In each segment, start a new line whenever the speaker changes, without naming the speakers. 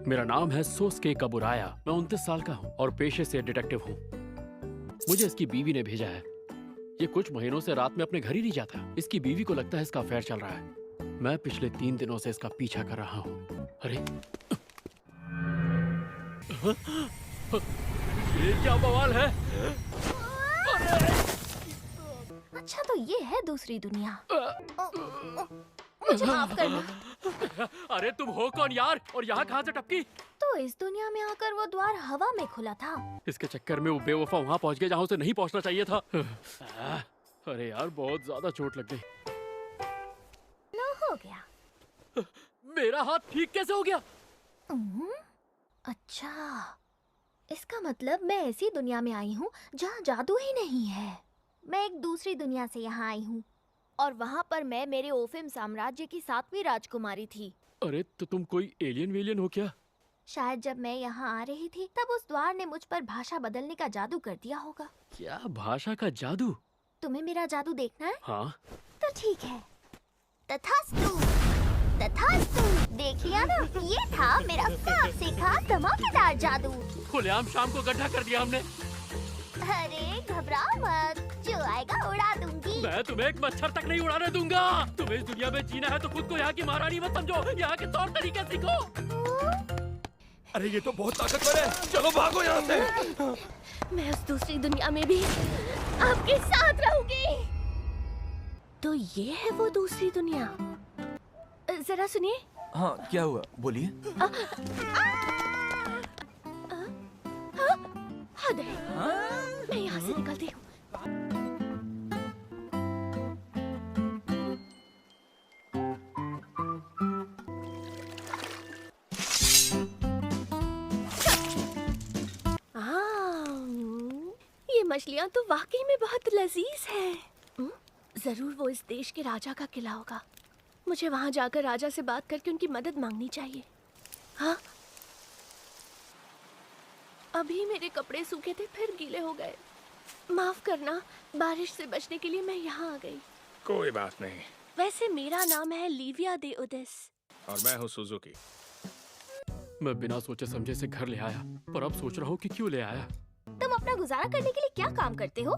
मेरा नाम है सोस्के कबुराया। मैं 29 साल का हूँ और पेशे से डिटेक्टिव हूँ। मुझे इसकी बीवी ने भेजा है। ये कुछ महीनों से रात में अपने घर ही नहीं जाता। इसकी बीवी को लगता है इसका अफेयर चल रहा है। मैं पिछले 3 दिनों से इसका पीछा कर रहा हूँ। अरे ये क्या बवाल है?
अच्छा तो ये है दूसरी दुनिया। मुझे माफ करना।
अरे तुम हो कौन यार, और यहाँ कहाँ से टपकी?
तो इस दुनिया में आकर वो द्वार हवा में खुला था।
इसके चक्कर में वो बेवफा वहाँ पहुँच गया जहाँ उसे नहीं पहुँचना चाहिए था। अरे यार बहुत ज्यादा चोट लग गई।
ना हो गया।
मेरा हाथ ठीक कैसे हो गया?
अच्छा, इसका मतलब मैं ऐसी दुनिया में आई हूँ जहाँ जादू ही नहीं है। मैं एक दूसरी दुनिया से यहाँ आई हूँ और वहाँ पर मैं मेरे ओफिम साम्राज्य की 7वीं राजकुमारी थी।
अरे तो तुम कोई एलियन वेलियन हो क्या?
शायद जब मैं यहाँ आ रही थी तब उस द्वार ने मुझ पर भाषा बदलने का जादू कर दिया होगा।
क्या भाषा का जादू?
तुम्हें मेरा जादू देखना है?
हाँ।
तो ठीक है। तथास्तु, तथास्तु। देख लिया ना, ये था मेरा सबसे खास धमाकेदार जादू।
खुलेआम शाम को गड्ढा कर दिया हमने।
अरे घबराओ मत, जो आएगा उड़ा दूंगी।
मैं तुम्हें एक मच्छर तक नहीं उड़ाने दूंगा। तुम्हें इस दुनिया में जीना है तो खुद को यहाँ की महारानी मत समझो, यहाँ के तौर तरीके सीखो।
अरे ये तो बहुत ताकतवर है, चलो भागो यहाँ से।
मैं उस दूसरी दुनिया में भी आपके साथ रहूंगी। तो ये है वो दूसरी दुनिया। जरा सुनिए।
हाँ क्या हुआ, बोलिए।
हद है। मैं यहाँ से निकलती हूँ। ये मछलियाँ तो वाकई में बहुत लजीज है। जरूर वो इस देश के राजा का किला होगा। मुझे वहाँ जाकर राजा से बात करके उनकी मदद मांगनी चाहिए। हाँ, अभी मेरे कपड़े सूखे थे फिर गीले हो गए। माफ करना, बारिश से बचने के लिए मैं यहाँ आ गई।
कोई बात नहीं।
वैसे मेरा नाम है लिविया दे उदेस।
और मैं हूँ सुजुकी।
मैं बिना सोचे समझे से घर ले आया, पर अब सोच रहा हूँ कि क्यों ले आया।
तुम अपना गुजारा करने के लिए क्या काम करते हो?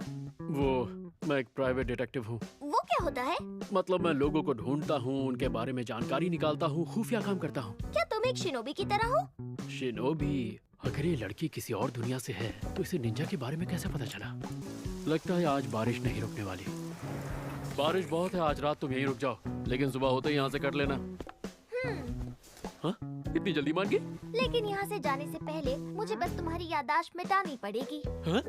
मैं एक प्राइवेट डिटेक्टिव हूँ।
वो क्या होता है?
मतलब मैं लोगों को ढूंढता हूँ, उनके बारे में जानकारी निकालता हूँ, खुफिया काम करता हूँ।
क्या तुम एक शिनोबी की तरह हो?
शिनोबी? अगर ये लड़की किसी और दुनिया से है तो इसे निंजा के बारे में कैसे पता चला? लगता है आज बारिश नहीं रुकने वाली। बारिश बहुत है, आज रात तुम यहीं रुक जाओ, लेकिन सुबह होते ही यहाँ से कर लेना। हाँ? इतनी जल्दी मान गई?
लेकिन यहाँ से जाने से पहले मुझे बस तुम्हारी याददाश्त मिटानी पड़ेगी।
हाँ?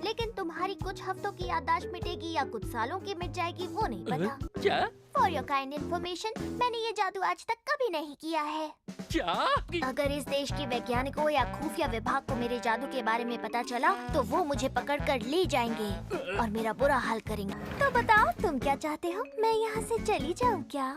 लेकिन तुम्हारी कुछ हफ्तों की याददाश्त मिटेगी या कुछ सालों की मिट जाएगी वो नहीं पता।
क्या?
फॉर योर काइंड इन्फॉर्मेशन, मैंने ये जादू आज तक कभी नहीं किया है।
क्या?
अगर इस देश के वैज्ञानिकों या खुफिया विभाग को मेरे जादू के बारे में पता चला तो वो मुझे पकड़ कर ले जाएंगे और मेरा बुरा हाल करेंगे। तो बताओ तुम क्या चाहते हो, मैं यहाँ से चली जाऊँ क्या?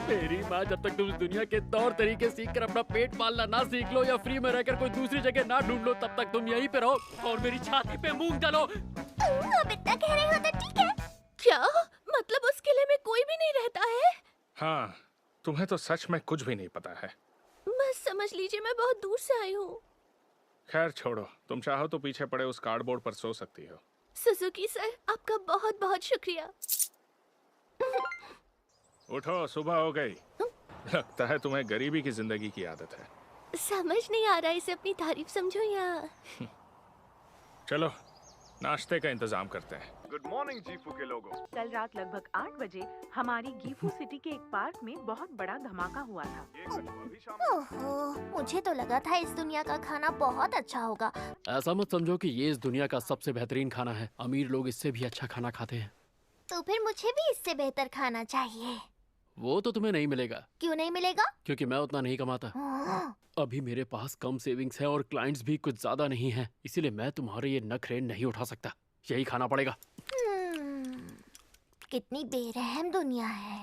मेरी माँ, जब तक तुम इस दुनिया के तौर तरीके सीख कर अपना पेट पालना ना सीख लो या फ्री में रहकर कोई दूसरी जगह ना ढूंढ लो, तब तक तुम यहीं पे रहो और मेरी छाती पे मूंग डालो।
अब इतना कह रहे हो तो ठीक है। क्या मतलब उस किले में कोई भी नहीं रहता है?
हाँ, तुम्हें तो सच में कुछ भी नहीं पता है।
बस समझ लीजिए मैं बहुत दूर से आई हूँ।
खैर छोड़ो, तुम चाहो तो पीछे पड़े उस कार्डबोर्ड पर सो सकती हो।
सुजुकी सर, आपका बहुत बहुत शुक्रिया।
उठो, सुबह हो गई। लगता है तुम्हें गरीबी की जिंदगी की आदत है।
समझ नहीं आ रहा, इसे अपनी तारीफ समझो या
चलो नाश्ते का इंतजाम करते हैं।
गुड मॉर्निंग जीफू के लोगों।
कल रात लगभग 8 बजे हमारी गीफू सिटी के एक पार्क में बहुत बड़ा धमाका हुआ था।
ये कछुआ भी शामिल
ओहो, मुझे तो लगा था इस दुनिया का खाना बहुत अच्छा होगा।
ऐसा मत समझो कि ये इस दुनिया का सबसे बेहतरीन खाना है। अमीर लोग इससे भी अच्छा खाना खाते हैं।
तो फिर मुझे भी इससे बेहतर खाना चाहिए।
वो तो तुम्हें नहीं मिलेगा।
क्यों नहीं मिलेगा?
क्योंकि मैं उतना नहीं कमाता। अभी मेरे पास कम सेविंग्स है और क्लाइंट्स भी कुछ ज्यादा नहीं है, इसीलिए मैं तुम्हारे ये नखरे नहीं उठा सकता। यही खाना पड़ेगा।
कितनी बेरहम दुनिया है।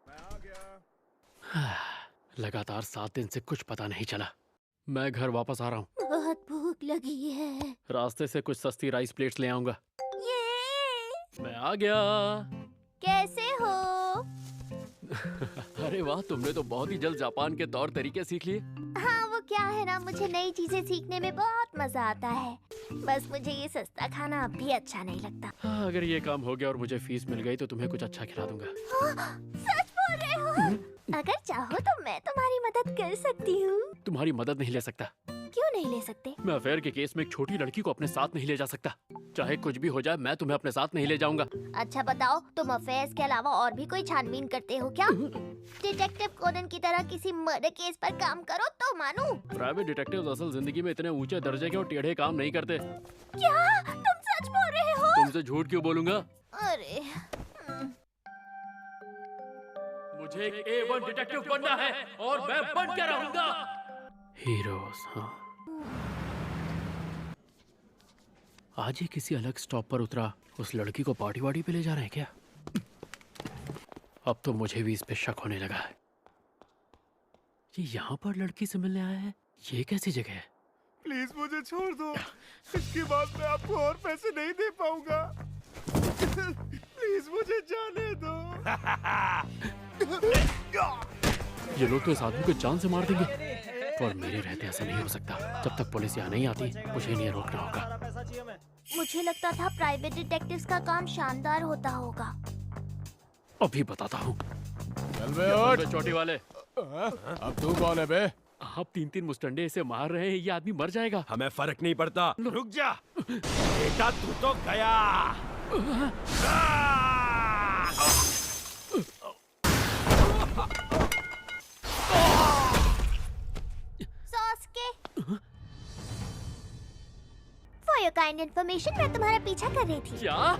मैं आ गया।
लगातार 7 दिन से कुछ पता नहीं चला। मैं घर वापस आ रहा हूँ।
बहुत भूख लगी है।
रास्ते से कुछ सस्ती राइस प्लेट्स ले आऊंगा।
ये
मैं आ गया।
कैसे हो?
अरे वाह, तुमने तो बहुत ही जल्द जापान के तौर तरीके सीख लिए।
हाँ, वो क्या है ना, मुझे नई चीजें सीखने में बहुत मजा आता है। बस मुझे ये सस्ता खाना अब भी अच्छा नहीं लगता।
हाँ, अगर ये काम हो गया और मुझे फीस मिल गई तो तुम्हें कुछ अच्छा खिला दूंगा।
सच बोल रहे हो? अगर चाहो तो मैं तुम्हारी मदद कर सकती हूँ।
तुम्हारी मदद नहीं ले सकता।
क्यों नहीं ले सकते?
मैं अफेयर के केस में एक छोटी लड़की को अपने साथ नहीं ले जा सकता। चाहे कुछ भी हो जाए, मैं तुम्हें अपने साथ नहीं ले जाऊंगा।
अच्छा बताओ, तुम अफेयर्स के अलावा और भी कोई छानबीन करते हो क्या? डिटेक्टिव कोनन की तरह किसी मर्डर केस पर काम करो तो मानूं।
प्राइवेट डिटेक्टिव्स असल जिंदगी में इतने ऊंचे दर्जे के और टेढ़े काम नहीं करते।
क्या तुम सच बोल रहे हो?
तुमसे झूठ क्यों बोलूंगा?
अरे
मुझे एक A1 डिटेक्टिव बनना है और मैं बन के रहूंगा। हीरोज, हाँ। आज ही किसी अलग स्टॉप पर उतरा, उस लड़की को पार्टी वार्टी पे ले जा रहे हैं क्या? अब तो मुझे भी इस पे शक होने लगा है। ये यहाँ पर लड़की से मिलने आया है, ये कैसी जगह है?
प्लीज मुझे छोड़ दो, इसके बाद मैं आपको और पैसे नहीं दे पाऊंगा। प्लीज मुझे जाने दो।
ये लोग तो इस आदमी को जान से मार देंगे, पर मेरे रहते ऐसा नहीं हो सकता। जब तक पुलिस यहाँ नहीं आती, मुझे इन्हें रोकना होगा।
मुझे लगता था प्राइवेट डिटेक्टिव्स का काम शानदार होता होगा।
अभी बताता हूँ।
चल बे उठ।
चोटी वाले,
अब तू कौन है बे?
आप 3-3 मुस्टंडे इसे मार रहे हैं, ये आदमी मर जाएगा।
हमें फर्क नहीं पड़ता। रुक जा बेटा, तू तो गया।
For your kind information, मैं तुम्हारा पीछा कर रही थी।
क्या?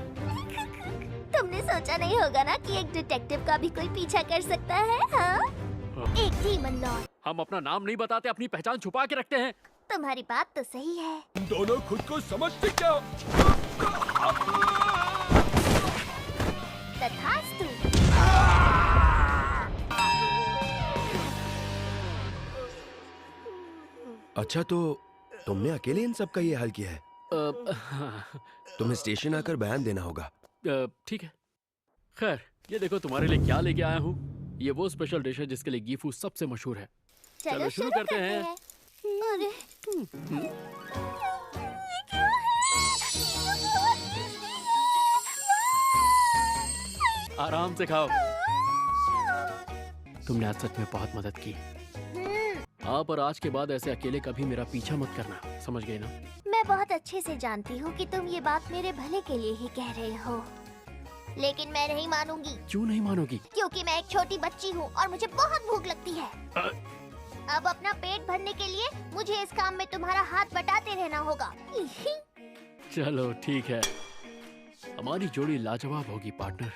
तुमने सोचा नहीं होगा ना कि एक डिटेक्टिव का भी कोई पीछा कर सकता है, हाँ? एक डीमन लॉर्ड।
हम अपना नाम नहीं बताते, अपनी पहचान छुपा के रखते हैं।
तुम्हारी बात तो सही है।
दोनों खुद को समझते क्या?
तथास्तु।
अच्छा, तो तुमने अकेले इन सब का ये हल किया है? तुम्हें स्टेशन आकर बयान देना होगा।
ठीक है। खैर, ये देखो तुम्हारे लिए क्या लेके आया हूँ। ये वो स्पेशल डिश है जिसके लिए गीफू सबसे मशहूर है।
चलो
शुरू करते हैं।
अरे ये क्या है?
आराम से खाओ। तुमने आज सच में बहुत मदद की। आप और आज के बाद ऐसे अकेले कभी मेरा पीछा मत करना, समझ गए ना?
मैं बहुत अच्छे से जानती हूँ कि तुम ये बात मेरे भले के लिए ही कह रहे हो, लेकिन मैं नहीं मानूंगी।
क्यों नहीं मानोगी?
क्योंकि मैं एक छोटी बच्ची हूँ और मुझे बहुत भूख लगती है। अब अपना पेट भरने के लिए मुझे इस काम में तुम्हारा हाथ बटाते रहना होगा।
चलो ठीक है, हमारी जोड़ी लाजवाब होगी पार्टनर।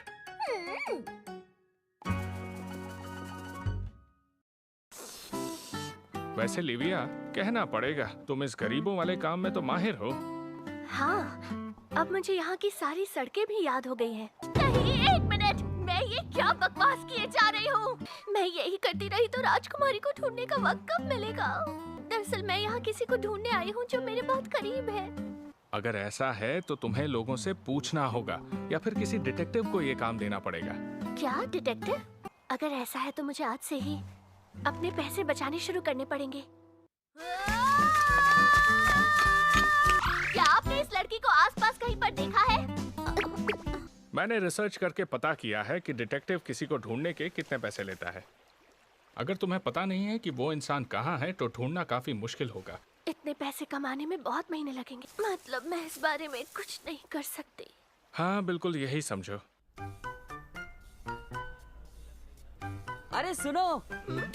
वैसे लिविया, कहना पड़ेगा तुम इस गरीबों वाले काम में तो माहिर हो।
हाँ, अब मुझे यहाँ की सारी सड़कें भी याद हो गई हैं।
नहीं, एक मिनट, मैं ये क्या बकवास किए जा रही हूँ?
मैं यही करती रही तो राजकुमारी को ढूंढने का वक्त कब मिलेगा? दरअसल मैं यहाँ किसी को ढूंढने आई हूँ जो मेरे बहुत करीब है।
अगर ऐसा है तो तुम्हें लोगों से पूछना होगा या फिर किसी डिटेक्टिव को ये काम देना पड़ेगा।
क्या डिटेक्टिव? अगर ऐसा है तो मुझे आज से ही अपने पैसे बचाने शुरू करने पड़ेंगे।
क्या आपने इस लड़की को आसपास कहीं पर देखा है?
मैंने रिसर्च करके पता किया है कि डिटेक्टिव किसी को ढूंढने के कितने पैसे लेता है। अगर तुम्हें पता नहीं है कि वो इंसान कहाँ है तो ढूंढना काफी मुश्किल होगा।
इतने पैसे कमाने में बहुत महीने लगेंगे। मतलब मैं इस बारे में कुछ नहीं कर सकती।
हाँ, बिल्कुल यही समझो।
अरे सुनो,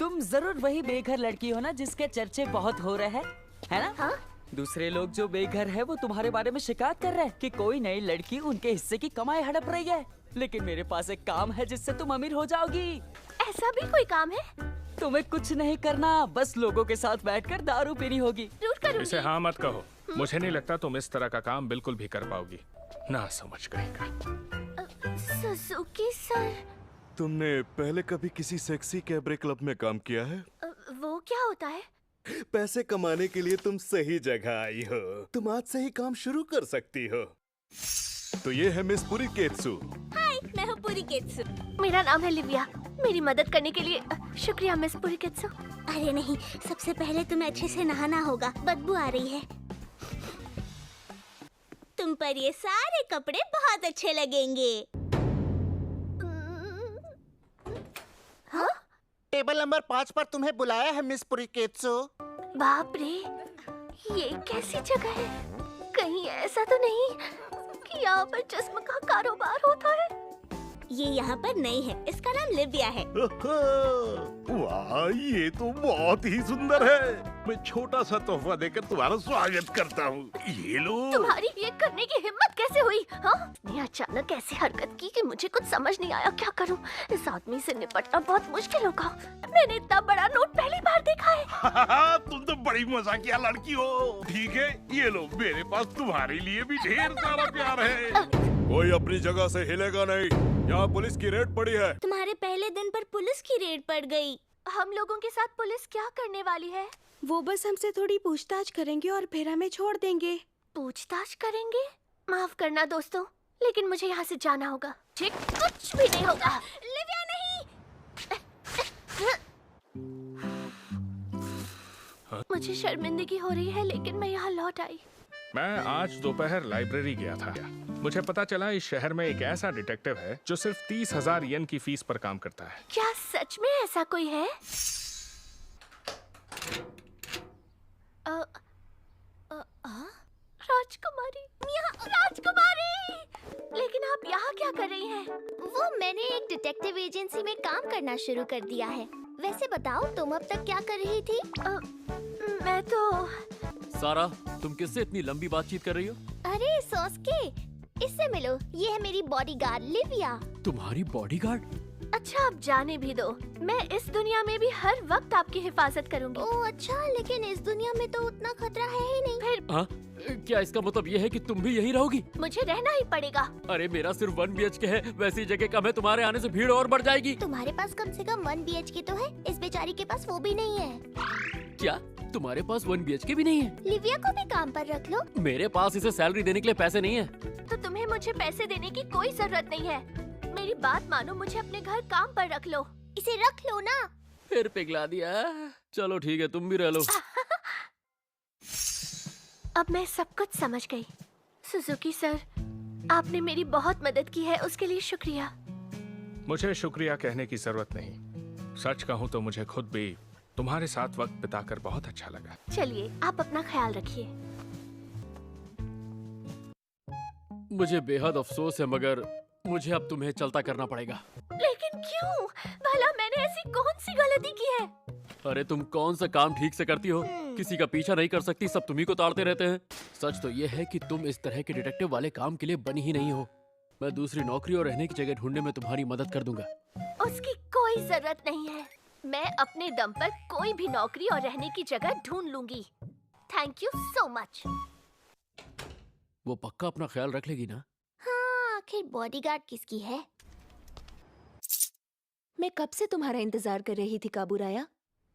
तुम जरूर वही बेघर लड़की हो ना जिसके चर्चे बहुत हो रहे हैं, है ना?
हाँ?
दूसरे लोग जो बेघर है वो तुम्हारे बारे में शिकायत कर रहे हैं कि कोई नई लड़की उनके हिस्से की कमाई हड़प रही है। लेकिन मेरे पास एक काम है जिससे तुम अमीर हो जाओगी।
ऐसा भी कोई काम है?
तुम्हें कुछ नहीं करना, बस लोगों के साथ बैठकर दारू पीनी होगी।
जरूर करूंगी।
इसे हाँ मत कहो। मुझे नहीं लगता तुम इस तरह का काम बिल्कुल भी कर पाओगी। ना समझ कहेगा।
सुजुकी सर,
तुमने पहले कभी किसी सेक्सी कैबरे क्लब में काम किया है?
वो क्या होता है?
पैसे कमाने के लिए तुम सही जगह आई हो। तुम आज से ही काम शुरू कर सकती हो। तो ये है मिस पुरी केत्सु।
हाय, मैं हूँ पुरी केत्सु।
मेरा नाम है लिविया। मेरी मदद करने के लिए शुक्रिया मिस पुरिकेत्सु।
अरे नहीं, सबसे पहले तुम्हें अच्छे से नहाना होगा, बदबू आ रही है। तुम पर ये सारे कपड़े बहुत अच्छे लगेंगे।
हाँ?
टेबल नंबर 5 पर तुम्हें बुलाया है मिस पुरिकेत्सु।
बाप रे, ये कैसी जगह है? कहीं ऐसा तो नहीं कि यहाँ पर जिस्म का कारोबार होता है?
ये यहाँ पर नहीं है, इसका नाम लिविया है।
वाह, ये तो बहुत ही सुंदर है। मैं छोटा सा तोहफा देकर तुम्हारा स्वागत करता हूँ। ये लो।
तुम्हारी ये करने की हिम्मत कैसे हुई? हाँ? इसने अचानक ऐसी हरकत की कि मुझे कुछ समझ नहीं आया क्या करूँ। इस आदमी से निपटना बहुत मुश्किल होगा। मैंने इतना बड़ा नोट पहली बार देखा है।
तुम तो बड़ी मजाकिया लड़की हो। ठीक है, ये लो, मेरे पास तुम्हारे लिए भी ढेर सारा प्यार है। कोई अपनी जगह से हिलेगा नहीं, यहाँ पुलिस की रेड पड़ी है।
तुम्हारे पहले दिन पर पुलिस की रेड पड़ गई।
हम लोगों के साथ पुलिस क्या करने वाली है?
वो बस हमसे थोड़ी पूछताछ करेंगे और फिर हमें छोड़ देंगे।
पूछताछ करेंगे? माफ करना दोस्तों, लेकिन मुझे यहाँ से जाना होगा। ठीक, कुछ भी नहीं होगा।
लिविया नहीं।
मुझे शर्मिंदगी हो रही है, लेकिन मैं यहाँ लौट आई।
मैं आज दोपहर लाइब्रेरी गया था। मुझे पता चला इस शहर में एक ऐसा डिटेक्टिव है जो सिर्फ 30,000 येन की फीस पर काम करता है।
क्या सच में ऐसा कोई है? राजकुमारी, राजकुमारी! लेकिन आप यहाँ क्या कर रही हैं?
वो मैंने एक डिटेक्टिव एजेंसी में काम करना शुरू कर दिया है। वैसे बताओ, तुम अब तक क्या कर रही थी?
मैं तो...
सारा, तुम किससे इतनी लंबी बातचीत कर रही हो?
अरे सोस्के, इससे मिलो, ये है मेरी बॉडीगार्ड लिविया।
तुम्हारी बॉडीगार्ड?
अच्छा, अब जाने भी दो। मैं इस दुनिया में भी हर वक्त आपकी हिफाजत करूंगी।
ओह अच्छा, लेकिन इस दुनिया में तो उतना खतरा है ही नहीं।
फिर
हाँ? क्या इसका मतलब ये है कि तुम भी यहीं रहोगी?
मुझे रहना ही पड़ेगा।
अरे मेरा सिर्फ 1 BHK है, वैसी जगह कम है, तुम्हारे आने से भीड़ और बढ़ जाएगी।
तुम्हारे पास कम से कम 1 BHK तो है, इस बेचारी के पास वो भी नहीं है।
क्या तुम्हारे पास 1 BHK भी नहीं है?
लिविया को भी काम पर रख लो।
मेरे पास इसे सैलरी देने के लिए पैसे नहीं है।
तो तुम्हें मुझे पैसे देने की कोई जरूरत नहीं है। मेरी बात मानो, मुझे अपने घर काम पर रख लो।
इसे रख लो ना।
फिर पिघला दिया। चलो ठीक है, तुम भी रह लो।
अब मैं सब कुछ समझ गई। सुजुकी सर, आपने मेरी बहुत मदद की है, उसके लिए शुक्रिया।
मुझे शुक्रिया कहने की जरूरत नहीं। सच कहूँ तो मुझे खुद भी तुम्हारे साथ वक्त बिताकर बहुत अच्छा लगा।
चलिए, आप अपना ख्याल रखिए।
मुझे बेहद अफसोस है, मगर मुझे अब तुम्हें चलता करना पड़ेगा।
लेकिन क्यों? भला मैंने ऐसी कौन सी गलती की है?
अरे तुम कौन सा काम ठीक से करती हो? किसी का पीछा नहीं कर सकती, सब तुम्ही को ताड़ते रहते हैं। सच तो ये है कि तुम इस तरह के डिटेक्टिव वाले काम के लिए बनी ही नहीं हो। मैं दूसरी नौकरी और रहने की जगह ढूंढने में तुम्हारी मदद कर दूंगा।
उसकी कोई जरूरत नहीं है। मैं अपने दम पर कोई भी नौकरी और रहने की जगह ढूंढ लूंगी। Thank you so much.
वो पक्का अपना ख्याल रख लेगी ना?
हाँ, आखिर बॉडीगार्ड किसकी है?
मैं कब से तुम्हारा इंतजार कर रही थी काबूराया।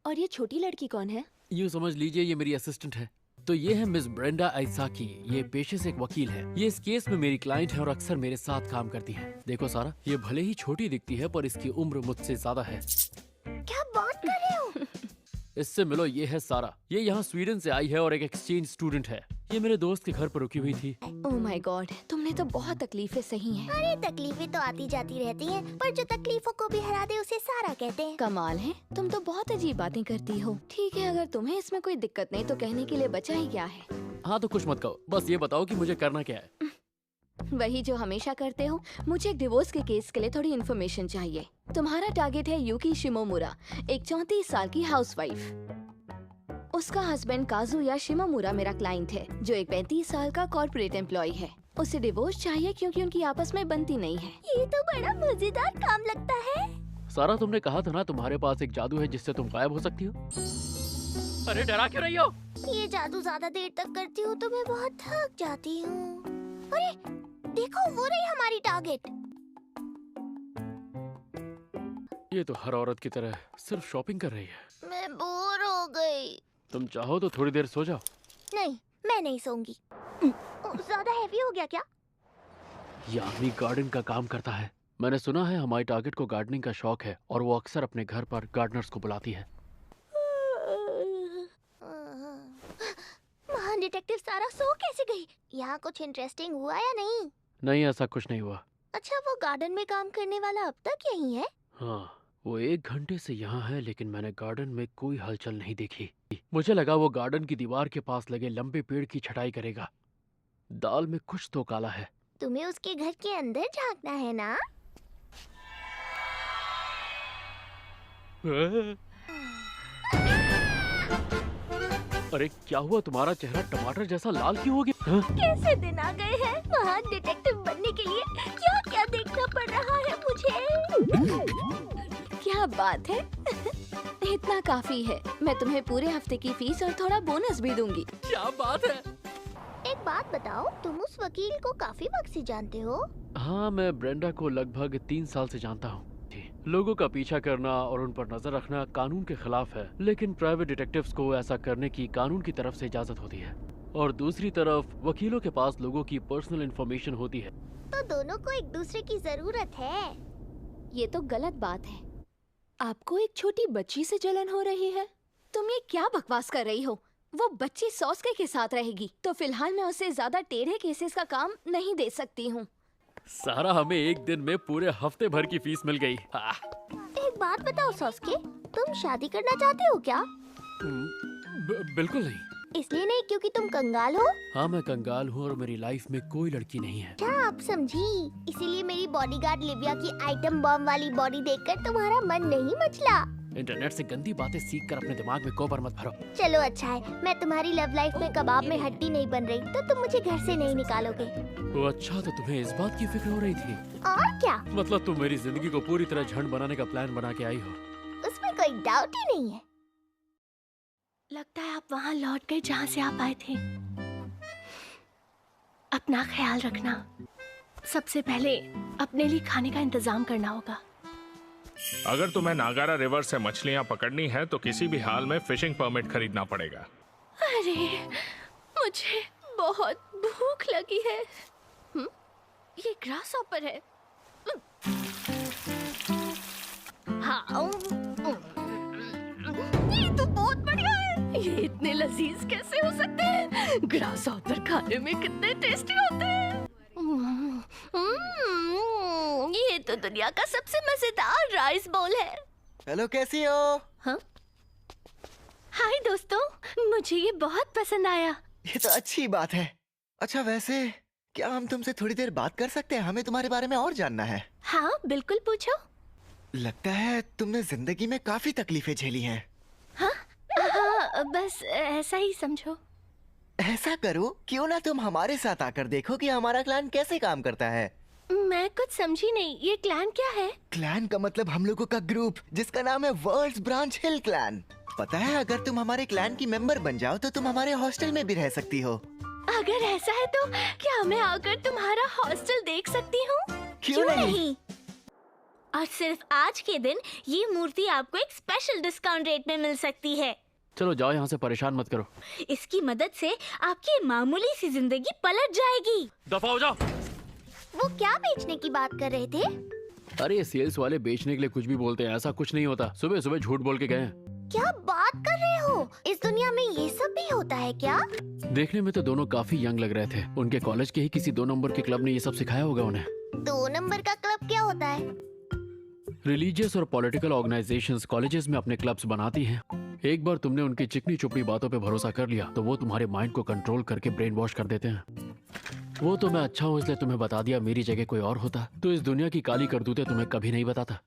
और ये छोटी लड़की कौन है?
यूँ समझ लीजिए ये मेरी असिस्टेंट है। तो ये है मिस ब्रेंडा आइसाकी। ये पेशे से एक वकील है। ये इस केस में मेरी क्लाइंट है और अक्सर मेरे साथ काम करती है। देखो सारा, ये भले ही छोटी दिखती है पर इसकी उम्र मुझसे ज्यादा है।
क्या बात कर रहे हो?
इससे मिलो, ये है सारा। ये यहाँ स्वीडन से आई है और एक एक्सचेंज स्टूडेंट है। ये मेरे दोस्त के घर पर रुकी हुई थी।
ओह माय गॉड, तुमने तो बहुत तकलीफें सही हैं।
अरे तकलीफें तो आती जाती रहती हैं, पर जो तकलीफों को भी हरा दे उसे सारा कहते हैं।
कमाल है, तुम तो बहुत अजीब बातें करती हो। ठीक है, अगर तुम्हें इसमें कोई दिक्कत नहीं तो कहने के लिए बचा ही क्या है।
हाँ तो कुछ मत कहो, बस ये बताओ कि मुझे करना क्या है।
वही जो हमेशा करते हो। मुझे एक डिवोर्स के केस के लिए थोड़ी इन्फॉर्मेशन चाहिए। तुम्हारा टारगेट है यूकी शिमोमुरा, एक 34 साल की हाउसवाइफ। उसका हस्बैंड काजुया शिमोमुरा मेरा क्लाइंट है, जो एक 35 साल का कॉर्पोरेट एम्प्लॉय है। उसे डिवोर्स चाहिए क्योंकि उनकी आपस में बनती नहीं है।
ये तो बड़ा मजेदार काम लगता है।
सारा, तुमने कहा था ना तुम्हारे पास एक जादू है जिससे तुम गायब हो सकती हो। अरे डरा क्यों रही हो?
ये जादू ज्यादा देर तक करती हूँ तो मैं बहुत थक जाती हूँ। अरे देखो, वो रही हमारी टारगेट।
ये तो हर औरत की तरह सिर्फ शॉपिंग कर रही है।
मैं बोर हो गई।
तुम चाहो तो थोड़ी देर सो जाओ।
नहीं, मैं नहीं सोऊंगी। ज्यादा हैवी हो गया क्या?
ये आदमी गार्डन का काम करता है। मैंने सुना है हमारी टारगेट को गार्डनिंग का शौक है और वो अक्सर अपने घर पर गार्डनर्स को बुलाती है।
महान डिटेक्टिव सारा सो कैसे गई? यहाँ कुछ इंटरेस्टिंग हुआ या नहीं?
नहीं, ऐसा कुछ नहीं हुआ।
अच्छा, वो गार्डन में काम करने वाला अब तक यहीं है?
हाँ, वो 1 घंटे से यहाँ है, लेकिन मैंने गार्डन में कोई हलचल नहीं देखी। मुझे लगा वो गार्डन की दीवार के पास लगे लंबे पेड़ की छटाई करेगा। दाल में कुछ तो काला है।
तुम्हें उसके घर के अंदर झांकना है ना?
अरे क्या हुआ? तुम्हारा चेहरा टमाटर जैसा लाल क्यों हो गया? हाँ?
कैसे दिन आ गए हैं? महान डिटेक्टिव बनने के लिए क्या क्या देखना पड़ रहा है मुझे?
क्या बात है। इतना काफी है। मैं तुम्हें पूरे हफ्ते की फीस और थोड़ा बोनस भी दूंगी।
क्या बात है?
एक बात बताओ, तुम उस वकील को काफी वक्त से जानते हो?
हाँ, मैं ब्रेंडा को लगभग 3 साल से जानता हूँ। लोगों का पीछा करना और उन पर नजर रखना कानून के खिलाफ है, लेकिन प्राइवेट डिटेक्टिव्स को ऐसा करने की कानून की तरफ से इजाजत होती है। और दूसरी तरफ वकीलों के पास लोगों की पर्सनल इंफॉर्मेशन होती है।
तो दोनों को एक दूसरे की जरूरत है।
ये तो गलत बात है। आपको एक छोटी बच्ची से जलन हो रही है? तुम ये क्या बकवास कर रही हो? वो बच्ची सॉस्के के साथ रहेगी, तो फिलहाल मैं उसे ज्यादा टेढ़े केसेस का काम नहीं दे सकती हूँ।
सारा, हमें एक दिन में पूरे हफ्ते भर की फीस मिल गई। हाँ।
एक बात बताओ सॉस्के, तुम शादी करना चाहते हो क्या?
बिल्कुल नहीं।
इसलिए नहीं क्योंकि तुम कंगाल हो?
हाँ, मैं कंगाल हूँ और मेरी लाइफ में कोई लड़की नहीं है।
क्या आप समझी? इसीलिए मेरी बॉडीगार्ड लिविया की आइटम बम वाली बॉडी देखकर तुम्हारा मन नहीं मचला।
इंटरनेट से गंदी बातें सीखकर अपने दिमाग में गोबर मत भरो।
चलो अच्छा है, मैं तुम्हारी लव लाइफ में कबाब में हड्डी नहीं बन रही, तो तुम मुझे घर से नहीं निकालोगे।
वो अच्छा, तो तुम्हें इस बात की फिक्र हो रही थी?
और क्या?
मतलब तुम मेरी जिंदगी को पूरी तरह झंड बनाने का प्लान बना के आई हो?
उसमें कोई डाउट ही नहीं है।
लगता है आप वहाँ लौट गए जहाँ से आप आए थे। अपना ख्याल रखना। सबसे पहले अपने लिए खाने का इंतजाम करना होगा।
अगर तुम्हें नागारा रिवर से मछलियाँ पकड़नी है तो किसी भी हाल में फिशिंग परमिट खरीदना पड़ेगा।
अरे, मुझे बहुत भूख लगी है। ये ग्रास हॉपर है। हाँ, ये तो बहुत बढ़िया है। ये इतने लजीज कैसे हो सकते हैं? ग्रास हॉपर खाने में कितने टेस्टी होते हैं। ये तो दुनिया का सबसे मजेदार राइस बोल है।
हेलो, कैसी हो?
हाँ? हाय दोस्तों, मुझे ये बहुत पसंद आया।
ये तो अच्छी बात है। अच्छा, वैसे क्या हम तुमसे थोड़ी देर बात कर सकते हैं? हमें तुम्हारे बारे में और जानना है।
हाँ, बिल्कुल पूछो।
लगता है तुमने जिंदगी में काफी तकलीफें झेली हैं।
हाँ, बस ऐसा ही समझो।
ऐसा करो, क्यों ना तुम हमारे साथ आकर देखो कि हमारा क्लैन कैसे काम करता है।
मैं कुछ समझी नहीं, ये क्लैन क्या है?
क्लैन का मतलब हम लोगों का ग्रुप, जिसका नाम है वर्ल्ड्स ब्रांच हिल क्लैन। पता है, अगर तुम हमारे क्लैन की मेंबर बन जाओ तो तुम हमारे हॉस्टल में भी रह सकती हो।
अगर ऐसा है तो क्या मैं आकर तुम्हारा हॉस्टल देख सकती हूँ?
क्यों नहीं?
और सिर्फ आज के दिन ये मूर्ति आपको एक स्पेशल डिस्काउंट रेट में मिल सकती है।
चलो जाओ, यहाँ से परेशान मत करो।
इसकी मदद से आपकी मामूली सी जिंदगी पलट जाएगी।
दफा हो जाओ।
वो क्या बेचने की बात कर रहे थे?
अरे, सेल्स वाले बेचने के लिए कुछ भी बोलते हैं, ऐसा कुछ नहीं होता। सुबह सुबह झूठ बोल के गए हैं।
क्या बात कर रहे हो? इस दुनिया में ये सब भी होता है क्या?
देखने में तो दोनों काफी यंग लग रहे थे। उनके कॉलेज के ही किसी 2 नंबर के क्लब ने ये सब सिखाया होगा उन्हें।
2 नंबर का क्लब क्या होता है?
रिलीजियस और पॉलिटिकल ऑर्गेनाइजेशंस कॉलेजेस में अपने क्लब्स बनाती हैं। एक बार तुमने उनकी चिकनी चुपड़ी बातों पे भरोसा कर लिया तो वो तुम्हारे माइंड को कंट्रोल करके ब्रेन वॉश कर देते हैं। वो तो मैं अच्छा हूँ इसलिए तुम्हें बता दिया, मेरी जगह कोई और होता तो इस दुनिया की काली करतूतें तुम्हें कभी नहीं बताता।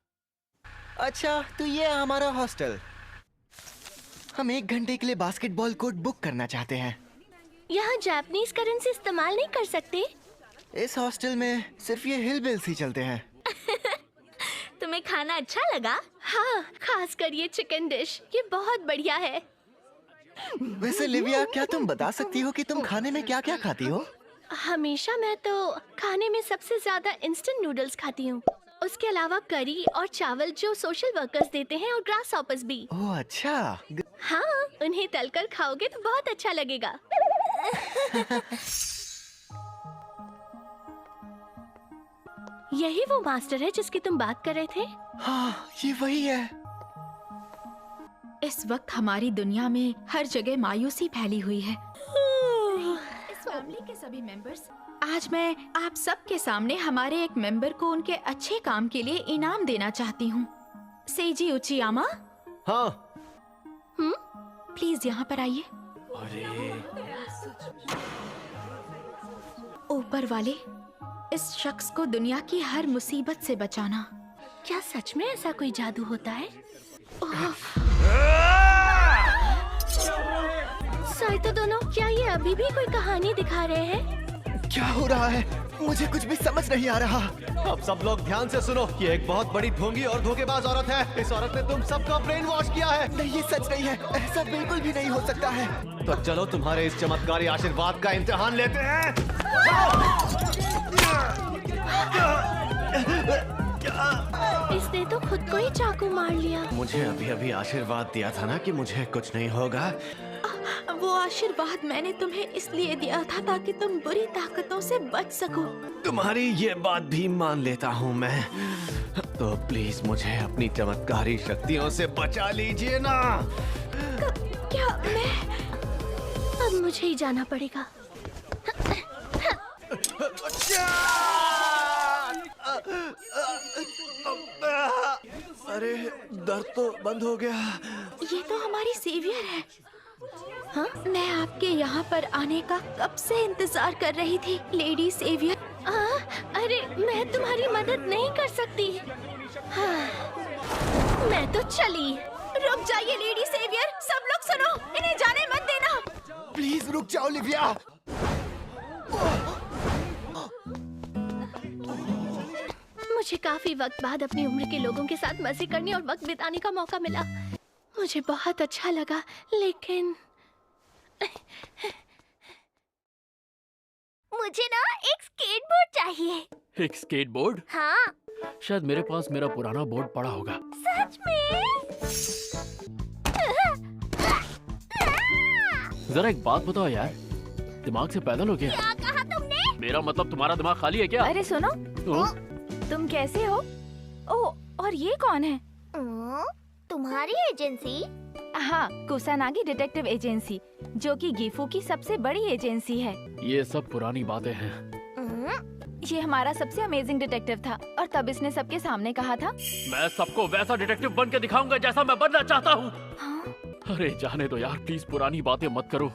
अच्छा, तो ये है हमारा हॉस्टल। हम 1 घंटे के लिए बास्केटबॉल कोर्ट बुक करना चाहते हैं।
यहाँ जापानीज करेंसी इस्तेमाल नहीं कर सकते?
इस हॉस्टल में सिर्फ ये हिल बिल्स ही चलते हैं।
तुम्हें खाना अच्छा लगा? हाँ, खासकर ये चिकन डिश, ये बहुत बढ़िया है।
वैसे लिविया, क्या तुम बता सकती हो कि तुम खाने में क्या क्या खाती हो?
हमेशा मैं तो खाने में सबसे ज्यादा इंस्टेंट नूडल्स खाती हूँ। उसके अलावा करी और चावल जो सोशल वर्कर्स देते हैं, और ग्रास हॉपर्स भी।
ओह अच्छा।
हाँ, उन्हें तलकर खाओगे तो बहुत अच्छा लगेगा।
यही वो मास्टर है जिसकी तुम बात कर रहे थे?
हाँ, ये वही है।
इस वक्त हमारी दुनिया में हर जगह मायूसी फैली हुई है। इस फैमिली के सभी मेंबर्स, आज मैं आप सबके सामने हमारे एक मेंबर को उनके अच्छे काम के लिए इनाम देना चाहती हूँ। सेजी उचियामा।
हाँ।
प्लीज यहाँ पर आइए। ऊपर वाले, इस शख्स को दुनिया की हर मुसीबत से बचाना।
क्या सच में ऐसा कोई जादू होता है? साइतो दोनों, क्या ये अभी भी कोई कहानी दिखा रहे हैं?
क्या हो रहा है? मुझे कुछ भी समझ नहीं आ रहा।
अब सब लोग ध्यान से सुनो। ये एक बहुत बड़ी ढोंगी और धोखेबाज औरत है। इस औरत ने तुम सबको ब्रेन वॉश किया है।
नहीं, ये सच नहीं है। ऐसा बिल्कुल भी नहीं हो सकता है।
तो चलो तुम्हारे इस चमत्कारी आशीर्वाद का इम्तिहान लेते हैं।
इसने तो खुद को ही चाकू मार लिया।
मुझे अभी अभी आशीर्वाद दिया था ना कि मुझे कुछ नहीं होगा।
वो आशीर्वाद मैंने तुम्हें इसलिए दिया था ताकि तुम बुरी ताकतों से बच सको।
तुम्हारी ये बात भी मान लेता हूँ मैं। तो प्लीज मुझे अपनी चमत्कारी शक्तियों से बचा लीजिए ना।
क्या मैं?
अब मुझे ही जाना पड़ेगा।
अरे दर्द तो बंद हो गया।
ये तो हमारी सेवियर है। हाँ, मैं आपके यहाँ पर आने का कब से इंतजार कर रही थी, लेडी सेवियर।
अरे मैं तुम्हारी मदद नहीं कर सकती। हाँ, मैं तो चली।
रुक जाइए लेडी सेवियर, सब लोग सुनो, इन्हें जाने मत देना।
प्लीज रुक जाओ लिविया।
मुझे काफी वक्त बाद अपनी उम्र के लोगों के साथ मजे करने और वक्त बिताने का मौका मिला। मुझे बहुत अच्छा लगा, लेकिन
मुझे ना एक स्केटबोर्ड चाहिए।
एक स्केटबोर्ड?
हाँ।
शायद मेरे पास मेरा पुराना बोर्ड पड़ा होगा।
सच में?
जरा एक बात बताओ यार, दिमाग से पैदल हो गया?
क्या कहा तुमने?
मेरा मतलब तुम्हारा दिमाग खाली है क्या?
अरे सुनो, तुम कैसे हो? ओ, और ये कौन है?
तुम्हारी एजेंसी?
हाँ, कुसानागी डिटेक्टिव एजेंसी, जो कि गिफू की सबसे बड़ी एजेंसी है।
ये सब पुरानी बातें हैं।
ये हमारा सबसे अमेजिंग डिटेक्टिव था और तब इसने सबके सामने कहा था,
मैं सबको वैसा डिटेक्टिव बन के दिखाऊंगा जैसा मैं बनना चाहता हूँ। अरे जाने दो यार, प्लीज पुरानी बातें मत करो।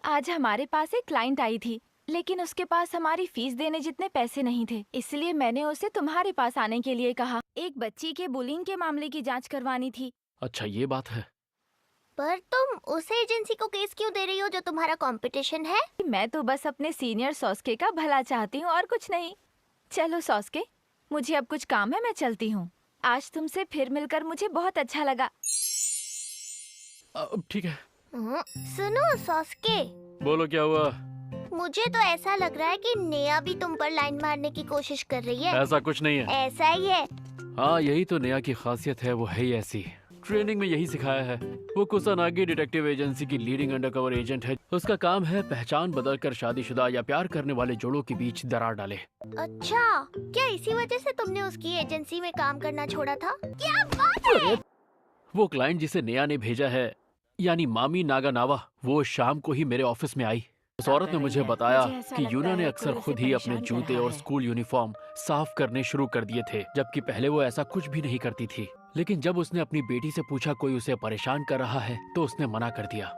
आज हमारे पास एक क्लाइंट आई थी, लेकिन उसके पास हमारी फीस देने जितने पैसे नहीं थे, इसलिए मैंने उसे तुम्हारे पास आने के लिए कहा। एक बच्ची के बुलिंग के मामले की जांच करवानी थी।
अच्छा, ये बात है।
पर तुम उस एजेंसी को केस क्यों दे रही हो जो तुम्हारा कंपटीशन है?
मैं तो बस अपने सीनियर सॉस्के का भला चाहती हूँ और कुछ नहीं। चलो सॉस्के, मुझे अब कुछ काम है, मैं चलती हूँ। आज तुमसे फिर मिलकर मुझे बहुत अच्छा लगा।
ठीक है।
सुनो सॉस्के।
बोलो, क्या हुआ?
मुझे तो ऐसा लग रहा है कि नेहा भी तुम पर लाइन मारने की कोशिश कर रही है।
ऐसा कुछ नहीं है।
ऐसा ही है।
हाँ, यही तो नेहा की खासियत है, वो है ही ऐसी। ट्रेनिंग में यही सिखाया है। वो कुसानागी डिटेक्टिव एजेंसी की लीडिंग अंडरकवर एजेंट है। उसका काम है पहचान बदलकर शादीशुदा या प्यार करने वाले जोड़ों के बीच दरार डाले।
अच्छा, क्या इसी वजह से तुमने उसकी एजेंसी में काम करना छोड़ा था? क्या बात है?
वो क्लाइंट जिसे नेहा ने भेजा है, यानी मामी नागानावा, वो शाम को ही मेरे ऑफिस में आई। उस औरत ने मुझे बताया कि यूना ने अक्सर खुद ही अपने जूते और स्कूल यूनिफॉर्म साफ करने शुरू कर दिए थे, जबकि पहले वो ऐसा कुछ भी नहीं करती थी। लेकिन जब उसने अपनी बेटी से पूछा कोई उसे परेशान कर रहा है, तो उसने मना कर दिया।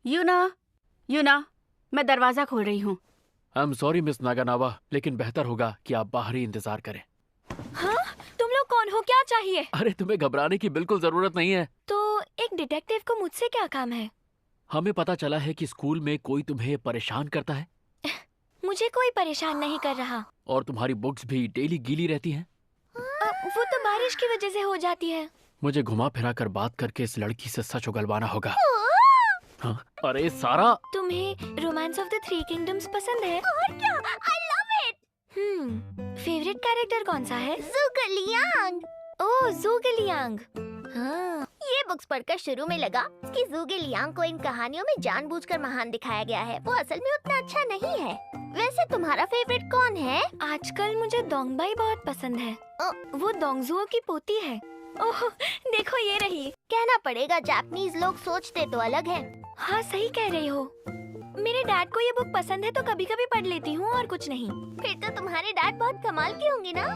यूना, मैं दरवाजा खोल रही हूँ।
आई एम सॉरी मिस नागानावा, लेकिन बेहतर होगा कि आप बाहर ही इंतजार करें।
हाँ? तुम लोग कौन हो, क्या चाहिए?
अरे तुम्हें घबराने की बिल्कुल जरूरत नहीं है।
तो एक डिटेक्टिव को मुझसे क्या काम है?
हमें पता चला है कि स्कूल में कोई तुम्हें परेशान करता है।
मुझे कोई परेशान नहीं कर रहा।
और तुम्हारी बुक्स भी डेली गीली रहती हैं।
वो तो बारिश की वजह से हो जाती है।
मुझे घुमा फिरा कर बात करके इस लड़की से सच उगलवाना होगा। हाँ? अरे सारा,
तुम्हें romance of the three kingdoms पसंद है?
और क्या? I love it।
Favourite character कौन सा है?
ज़ूगे लियांग।
ओह, ज़ूगे लियांग। हाँ।
ये बुक्स पढ़कर शुरू में लगा कि ज़ूगे लियांग को इन कहानियों में जानबूझकर महान दिखाया गया है। वो असल में उतना अच्छा नहीं है। वैसे तुम्हारा फेवरेट कौन है? आजकल मुझे दोंगबाई बहुत पसंद है। वो दोंगजुओ की पोती है। ओह, देखो ये रही। कहना पड़ेगा जापानीज लोग सोचते तो अलग है। हाँ सही कह रही हो। मेरे डैड को ये बुक पसंद है तो कभी कभी पढ़ लेती हूँ और कुछ नहीं। फिर तो तुम्हारे डैड बहुत कमाल के होंगे ना?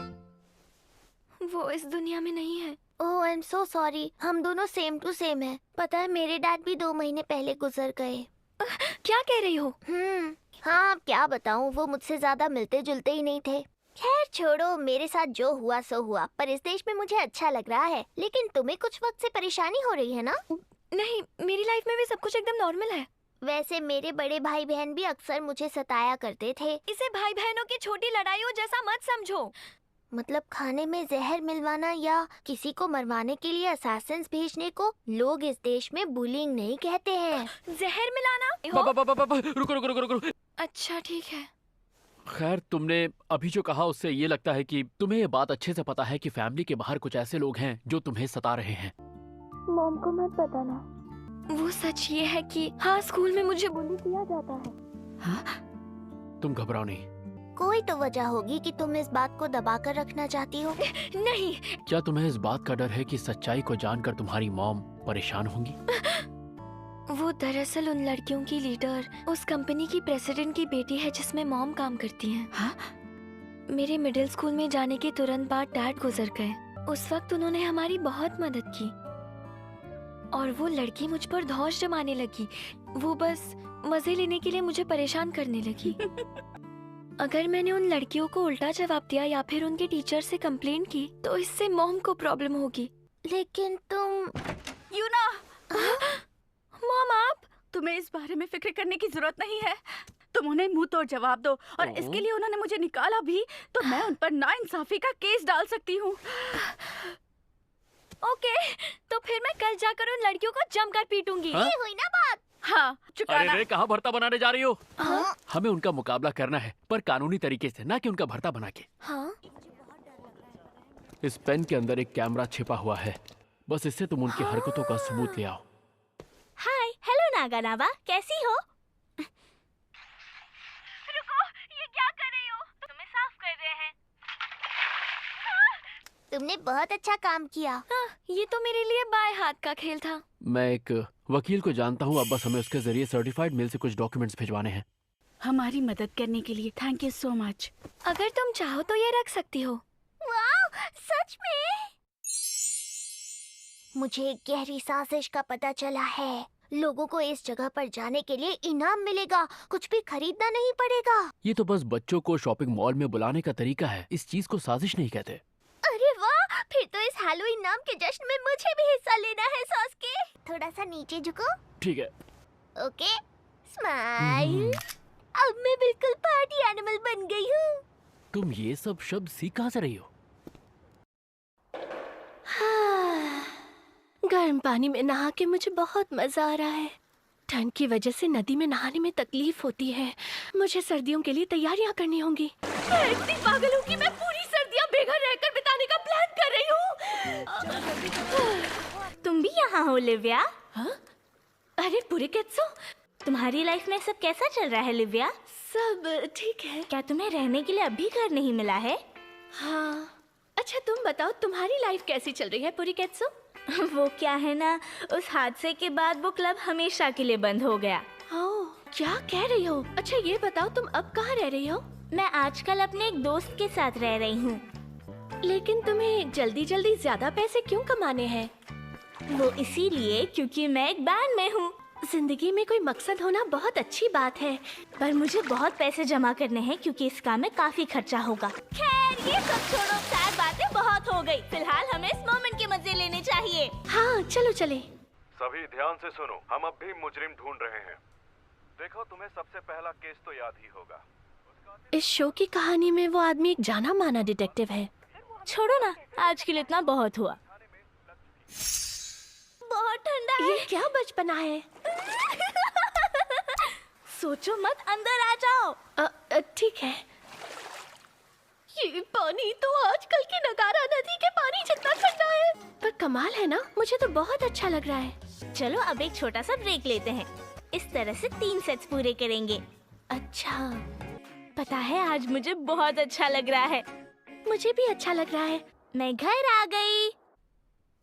वो इस दुनिया में नहीं है। ओह आई एम सो सॉरी। हम दोनों सेम टू सेम है। पता है मेरे डैड भी 2 महीने पहले गुजर गए। क्या कह रही हो? हाँ अब क्या बताऊँ, वो मुझसे ज्यादा मिलते जुलते ही नहीं थे। खैर छोड़ो, मेरे साथ जो हुआ सो हुआ। पर इस देश में मुझे अच्छा लग रहा है। लेकिन तुम्हें कुछ वक्त से परेशानी हो रही है ना? नहीं, मेरी लाइफ में भी सब कुछ एकदम नॉर्मल है। वैसे मेरे बड़े भाई बहन भी अक्सर मुझे सताया करते थे। इसे भाई बहनों की छोटी लड़ाइयों जैसा मत समझो। मतलब खाने में जहर मिलवाना या किसी को मरवाने के लिए असैसिन्स भेजने को लोग इस देश में बुलिंग नहीं कहते हैं। जहर मिलाना?
रुको।
अच्छा ठीक है।
खैर तुमने अभी जो कहा उससे ये लगता है कि तुम्हें ये बात अच्छे से पता है कि फैमिली के बाहर कुछ ऐसे लोग हैं जो तुम्हें सता रहे हैं।
मॉम को मत बताना। वो सच ये है कि हाँ स्कूल में मुझे बुली किया जाता है।
हाँ? तुम घबराओ नहीं।
कोई तो वजह होगी कि तुम इस बात को दबा कर रखना चाहती हो। नहीं।
क्या तुम्हें इस बात का डर है कि सच्चाई को जानकर तुम्हारी मॉम परेशान होंगी?
वो दरअसल उन लड़कियों की लीडर, उस कंपनी की प्रेसिडेंट की बेटी है जिसमें मॉम काम करती हैं। हाँ? मेरे मिडिल स्कूल में जाने के तुरंत बाद डैड गुजर गए। उस वक्त उन्होंने हमारी बहुत मदद की और वो लड़की मुझ पर धौंस जमाने लगी। वो बस मजे लेने के लिए मुझे परेशान करने लगी। अगर मैंने उन लड़कियों को उल्टा जवाब दिया या फिर उनके टीचर से कंप्लेंट की तो इससे मॉम को प्रॉब्लम होगी। लेकिन तुम
यूना, मॉम तुम्हें इस बारे में फिक्र करने की जरूरत नहीं है। तुम उन्हें मुंह तोड़ जवाब दो और इसके लिए उन्होंने मुझे निकाला भी तो मैं उन पर नाइंसाफी का केस डाल सकती हूँ।
ओके, तो फिर मैं कल जाकर उन लड़कियों को जमकर पीटूंगी।
हाँ?
ये हुई ना बात?
हाँ, चुकाना।
अरे कहाँ भरता बनाने जा रही हो?
हाँ?
हमें उनका मुकाबला करना है पर कानूनी तरीके से, ना कि उनका भरता बना के।
हाँ?
इस पेन के अंदर एक कैमरा छिपा हुआ है। बस इससे तुम उनकी हरकतों का सबूत ले आओ।
हाय, हेलो नागानावा, कैसी हो?
रुको, ये क्या कर रही हो? तुम्हें साफ कर रहे हैं।
तुमने बहुत अच्छा काम किया। ये तो मेरे लिए बाएं हाथ का खेल था।
मैं एक वकील को जानता हूँ। अब बस हमें उसके जरिए सर्टिफाइड मेल से कुछ डॉक्यूमेंट्स भिजवाने हैं।
हमारी मदद करने के लिए थैंक यू सो मच।
अगर तुम चाहो तो ये रख सकती हो। वाह, सच में? मुझे एक गहरी साजिश का पता चला है। लोगों को इस जगह पर जाने के लिए इनाम मिलेगा। कुछ भी खरीदना नहीं पड़ेगा।
ये तो बस बच्चों को शॉपिंग मॉल में बुलाने का तरीका है। इस चीज को साजिश नहीं कहते।
अरे वाह, फिर तो इस हैलोवीन नाम के जश्न में मुझे भी हिस्सा लेना है। सॉस्के, थोड़ा सा नीचे झुको।
ठीक है।
Okay, smile. अब मैं बिल्कुल पार्टी एनिमल बन गई हूँ।
तुम ये सब शब्द सीख कहाँ से रही हो?
गर्म पानी में नहा के मुझे बहुत मजा आ रहा है। ठंड की वजह से नदी में नहाने में तकलीफ होती है। मुझे सर्दियों के लिए तैयारियां करनी होंगी। मैं इतनी पागल हूँ कि मैं पूरी सर्दियां बेघर रहकर बिताने का प्लान कर रही हूँ।
तुम भी यहाँ हो लिव्या?
हाँ? अरे पुरिकेत्सु,
तुम्हारी लाइफ में सब कैसा चल रहा है लिव्या?
सब ठीक है।
क्या तुम्हें रहने के लिए अभी घर नहीं मिला है?
हाँ। अच्छा तुम बताओ, तुम्हारी लाइफ कैसी चल रही है पुरिकेत्सु?
वो क्या है ना, उस हादसे के बाद वो क्लब हमेशा के लिए बंद हो गया।
ओह, क्या कह रही हो? अच्छा ये बताओ, तुम अब कहाँ रह रही हो?
मैं आजकल अपने एक दोस्त के साथ रह रही हूँ।
लेकिन तुम्हें जल्दी जल्दी ज्यादा पैसे क्यों कमाने हैं?
वो इसीलिए क्योंकि मैं एक बैंड में हूँ।
जिंदगी में कोई मकसद होना बहुत अच्छी बात है,
पर मुझे बहुत पैसे जमा करने हैं क्योंकि इस काम में काफी खर्चा होगा। खैर ये सब छोड़ो, सैड बातें बहुत हो गई। फिलहाल हमें इस मोमेंट के मजे लेने चाहिए।
हाँ चलो चले।
सभी ध्यान से सुनो, हम अब भी मुजरिम ढूंढ रहे हैं। देखो तुम्हें सबसे पहला केस तो याद ही होगा।
इस शो की कहानी में वो आदमी एक जाना माना डिटेक्टिव है।
छोड़ो ना, आज के लिए इतना बहुत हुआ। बहुत ठंडा है।
ये क्या बचपना है?
सोचो मत, अंदर आ जाओ।
ठीक है। ये पानी तो आजकल की नगारा नदी के पानी जितना ठंडा है। पर कमाल है ना, मुझे तो बहुत अच्छा लग रहा है।
चलो अब एक छोटा सा ब्रेक लेते हैं। इस तरह से 3 सेट्स पूरे करेंगे।
अच्छा।
पता है आज मुझे बहुत अच्छा लग रहा है।
मुझे भी अच्छा लग रहा है।
मैं घर आ गई।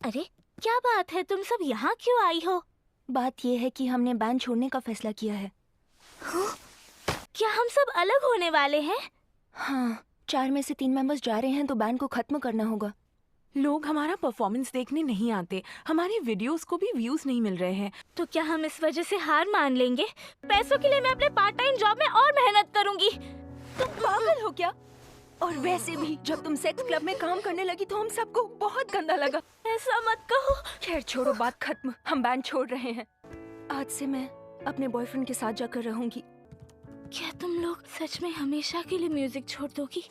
अरे क्या बात है, तुम सब यहाँ क्यों आई हो?
बात ये है कि हमने बैंड छोड़ने का फैसला किया है।
हाँ? क्या हम सब अलग होने वाले हैं?
हाँ, 4 में से 3 मेंबर्स जा रहे हैं तो बैंड को खत्म करना होगा।
लोग हमारा परफॉर्मेंस देखने नहीं आते, हमारी वीडियोस को भी व्यूज नहीं मिल रहे हैं।
तो क्या हम इस वजह से हार मान लेंगे? पैसों के लिए मैं अपने पार्ट टाइम जॉब में और मेहनत करूंगी।
तुम पागल हो क्या? और वैसे भी जब तुम सेक्स क्लब में काम करने लगी तो हम सबको बहुत गंदा लगा।
ऐसा मत कहो।
खैर छोड़ो, बात खत्म। हम बैंड छोड़ रहे हैं। आज से मैं अपने बॉयफ्रेंड के साथ जाकर रहूंगी।
क्या तुम लोग सच में हमेशा के लिए म्यूजिक छोड़ दोगी?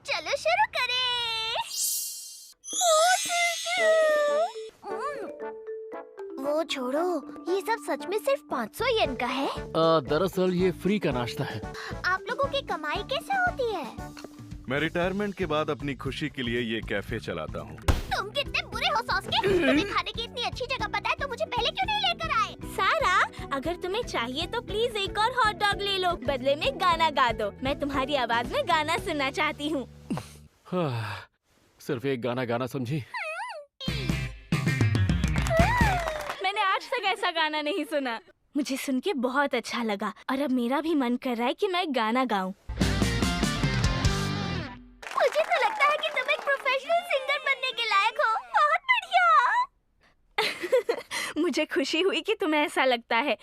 चलो शुरू करें। वो छोड़ो, ये सब सच में सिर्फ 500 येन का है?
दरअसल ये फ्री का नाश्ता है।
आप लोगों की कमाई कैसे होती है?
मैं रिटायरमेंट के बाद अपनी खुशी के लिए ये कैफे चलाता हूँ।
तुम कितने बुरे हो सॉस्के? तुम्हें खाने की इतनी अच्छी जगह पता है तो मुझे पहले क्यों नहीं लेकर आए?
सारा, अगर तुम्हें चाहिए तो प्लीज एक और हॉट डॉग ले लो, बदले में गाना गा दो। मैं तुम्हारी आवाज में गाना सुनना चाहती हूँ।
सिर्फ एक गाना गाना समझी?
मैंने आज तक ऐसा गाना नहीं सुना। मुझे सुन के बहुत अच्छा लगा और अब मेरा भी मन कर रहा है कि मैं गाना गाऊं।
मुझे तो लगता है कि तुम एक प्रोफेशनल सिंगर बनने के लायक हो। बहुत बढ़िया।
मुझे खुशी हुई कि तुम्हें ऐसा लगता है।